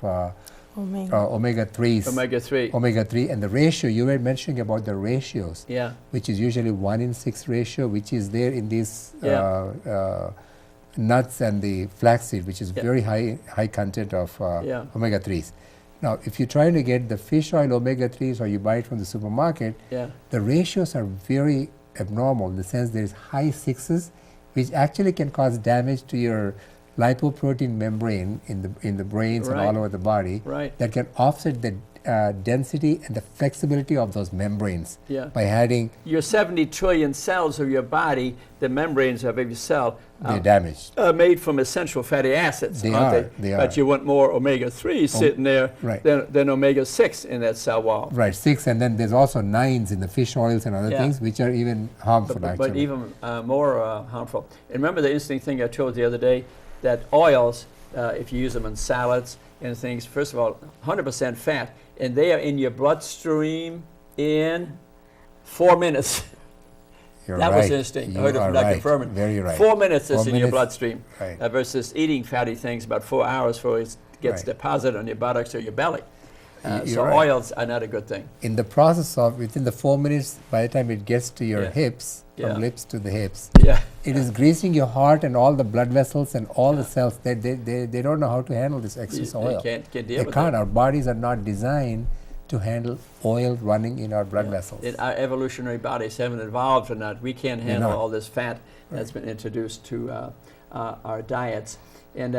omega-3s. Omega-3. Omega-3, and the ratio you were mentioning about the ratios, Yeah, which is usually 1:6 ratio, which is there in these Yeah. nuts and the flaxseed, which is Yeah. very high content of Yeah. omega-3s. Now, if you're trying to get the fish oil omega-3s or you buy it from the supermarket, yeah, the ratios are very abnormal in the sense there is high 6s, which actually can cause damage to your lipoprotein membrane in the brains and Right. all over the body. Right. That can offset the density and the flexibility of those membranes Yeah. by adding your 70 trillion cells of your body, the membranes of every cell, the damage. are made from essential fatty acids, They aren't are, they But are. you want more omega-3 sitting there right. than omega-6 in that cell wall. Right, 6, and then there's also 9s in the fish oils and other Yeah. things, which are even harmful actually. But even more interesting And remember the interesting thing I told you the other day, that oils, if you use them in salads and things, first of all, 100% fat, and they are in your bloodstream in 4 minutes. You're That right. was interesting. You I heard it are from Dr. right. Furman. Very right. 4 minutes 4 is in your minutes, bloodstream right. Versus eating fatty things about 4 hours before it gets Right. deposited on your buttocks or your belly. You're So right. oils are not a good thing. In the process of within the 4 minutes, by the time it gets to your Yeah. hips, Yeah. from lips to the hips, Yeah. it is greasing your heart and all the blood vessels and all the cells. They don't know how to handle this excess They oil. can't deal They with can't. it. Our bodies are not designed to handle oil running in our blood Yeah. vessels. Our evolutionary bodies haven't evolved or not. We can't handle not. all this fat that's been introduced to our diets. And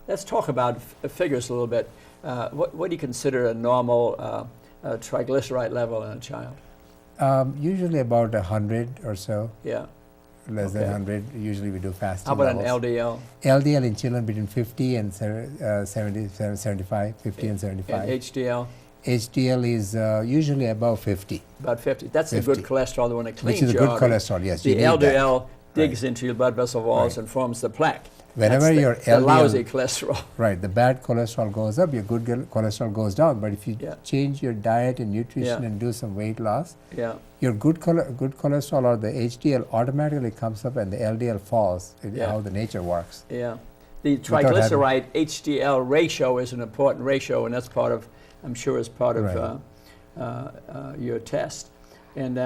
let's talk about figures a little bit. What do you consider a normal triglyceride level in a child? Usually about 100 or so, Yeah. less than Okay. 100. Usually we do fasting How about levels. an LDL LDL in children between 50 and 75, 50 and 75. and HDL? HDL is usually above 50, About 50. That's the good 50. cholesterol, the one that cleans which is a your good artery. cholesterol. Yes, The you need LDL that. digs into your blood vessel walls Right. and forms the plaque. Whenever That's your the lousy LDL, cholesterol. right, the bad cholesterol goes up, your good cholesterol goes down. But if you Yeah. change your diet and nutrition Yeah. and do some weight loss, Yeah. your good cholesterol or the HDL automatically comes up and the LDL falls. Yeah. How the nature works. Yeah. The Without having- triglyceride HDL ratio is an important ratio, and that's part of, I'm sure, is part of Right. your test. And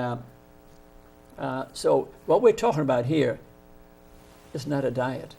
so what we're talking about here is not a diet.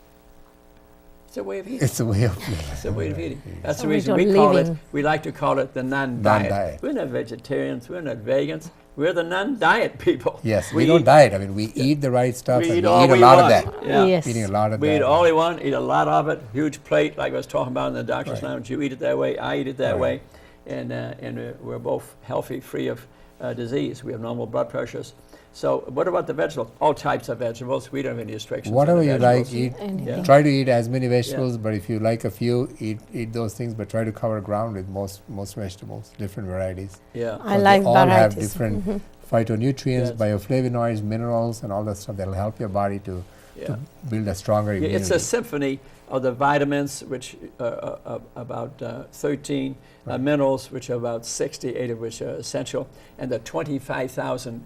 It's a way of eating. It's a way of It's a way of eating. That's A the way reason of we call it, living. we like to call it the non-diet. Non-diet. We're not vegetarians, we're not vegans, we're the non-diet people. Yes, we don't diet. I mean, we eat the right stuff We and eat we all eat a we lot of want. that. Yeah. Yes. Eating a lot of We that. eat all we want, eat a lot of it, huge plate, like I was talking about in the doctor's Right. lounge. You eat it that way, I eat it that Right. way, and we're both healthy, free of disease. We have normal blood pressures. So what about the vegetables? All types of vegetables. We don't have any restrictions. on Whatever the you like, vegetables. eat. Anything. Try to eat as many vegetables, but if you like a few, eat those things. But try to cover ground with most vegetables, different varieties. Yeah. I Because like they all have varieties. different phytonutrients, Yes. bioflavonoids, minerals, and all that stuff that'll help your body to Yeah. build a stronger Yeah, immunity. it's a symphony of the vitamins, which are about 13, minerals, which are about 60, 8 of which are essential, and the 25,000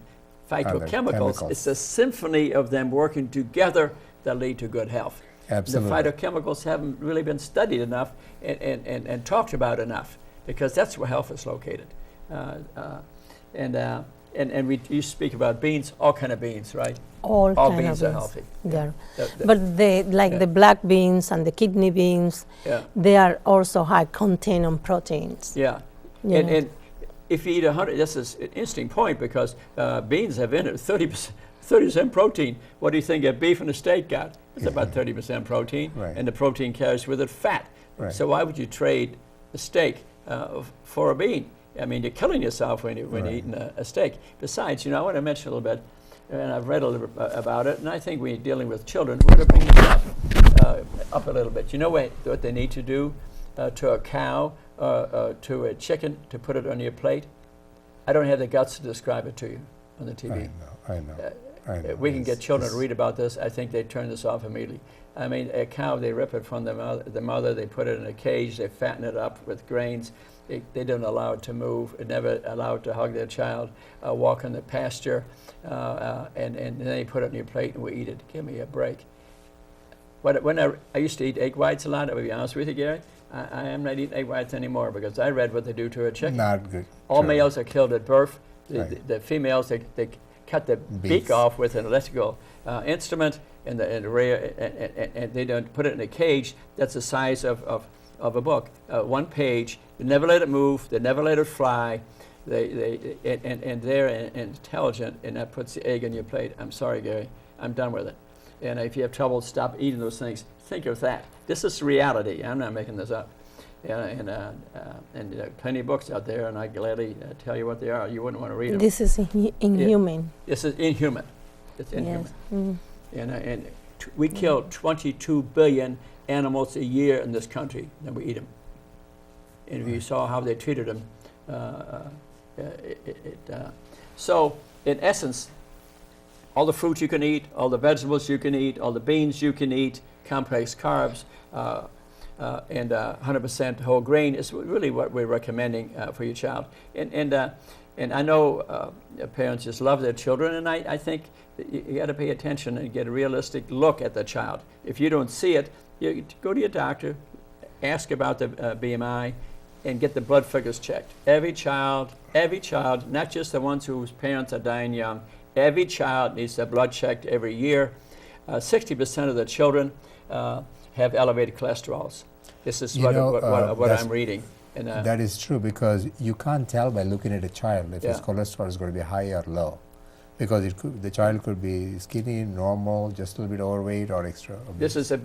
phytochemicals. chemicals. It's a symphony of them working together that lead to good health. Absolutely. The phytochemicals haven't really been studied enough and talked about enough, because that's where health is located. You speak about beans, all kind of beans, right? All kind beans of are healthy. Yeah. The- But they, like Yeah. the black beans and the kidney beans, yeah, they are also high content on proteins. yeah. you know. And if you eat 100, this is an interesting point, because beans have in it 30% protein. What do you think a beef and a steak got? It's about 30% protein, Right. and the protein carries with it fat. Right. So why would you trade a steak for a bean? I mean, you're killing yourself when you're Right. eating a steak. Besides, I want to mention a little bit, and I've read a little bit about it, and I think we're dealing with children. We're going to bring this up a little bit. You know what they need to do to a cow, to a chicken, to put it on your plate? I don't have the guts to describe it to you on the TV. I know. We can get It's- children to it's- read about this. I think they turn this off immediately. I mean, a cow, they rip it from the mother, they put it in a cage, they fatten it up with grains. They don't allow it to move, they never allow it to hug their child, walk in the pasture, and then they put it on your plate and we eat it. Give me a break. When I used to eat egg whites a lot, I'll be honest with you, Gary, I am not eating egg whites anymore, because I read what they do to a chicken. Not good. All True. males are killed at birth. Right. The females, they cut the beak Beaks. off with an electrical instrument, and they don't put it in a cage that's the size of a book, 1 page. They never let it move. They never let it fly. And they're intelligent, and that puts the egg on your plate. I'm sorry, Gary. I'm done with it. And if you have trouble, stop eating those things. Think of that. This is reality. I'm not making this up. And there are plenty of books out there, and I gladly tell you what they are. You wouldn't want to read them. This is inhuman. This is inhuman. It's inhuman. Yes. And we kill 22 billion animals a year in this country, and we eat them. And if you saw how they treated them, so in essence, all the fruits you can eat, all the vegetables you can eat, all the beans you can eat, complex carbs, and 100% whole grain is really what we're recommending for your child. And I know parents just love their children, and I think that you got to pay attention and get a realistic look at the child. If you don't see it, you go to your doctor, ask about the BMI, and get the blood sugars checked. Every child, not just the ones whose parents are dying young, every child needs their blood checked every year. 60% of the children have elevated cholesterols. This is what I'm reading. And, that is true, because you can't tell by looking at a child if his Yeah. cholesterol is going to be high or low, because the child could be skinny, normal, just a little bit overweight, or extra obese. This is a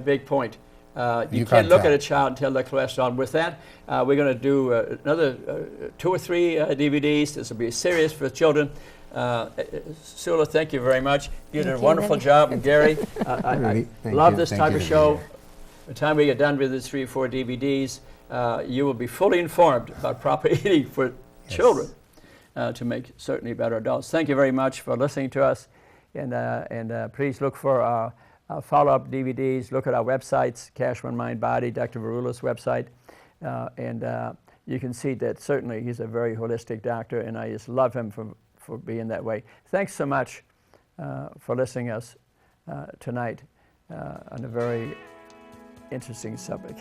big point. You can't can't look tell. at a child and tell their cholesterol. With that, we're going to do another 2 or 3 DVDs. This will be serious for children. Sula, thank you very much. You did a Thank you, wonderful Danny. job. And Gary, I Really, thank love you. this Thank type you of to be show. here. By the time we get done with these 3 or 4 DVDs, you will be fully informed about proper eating for children to make certainly better adults. Thank you very much for listening to us. And please look for our follow-up DVDs. Look at our websites, Cash One Mind Body, Dr. Varula's website. You can see that certainly he's a very holistic doctor, and I just love him for being that way. Thanks so much for listening to us tonight on a very interesting subject.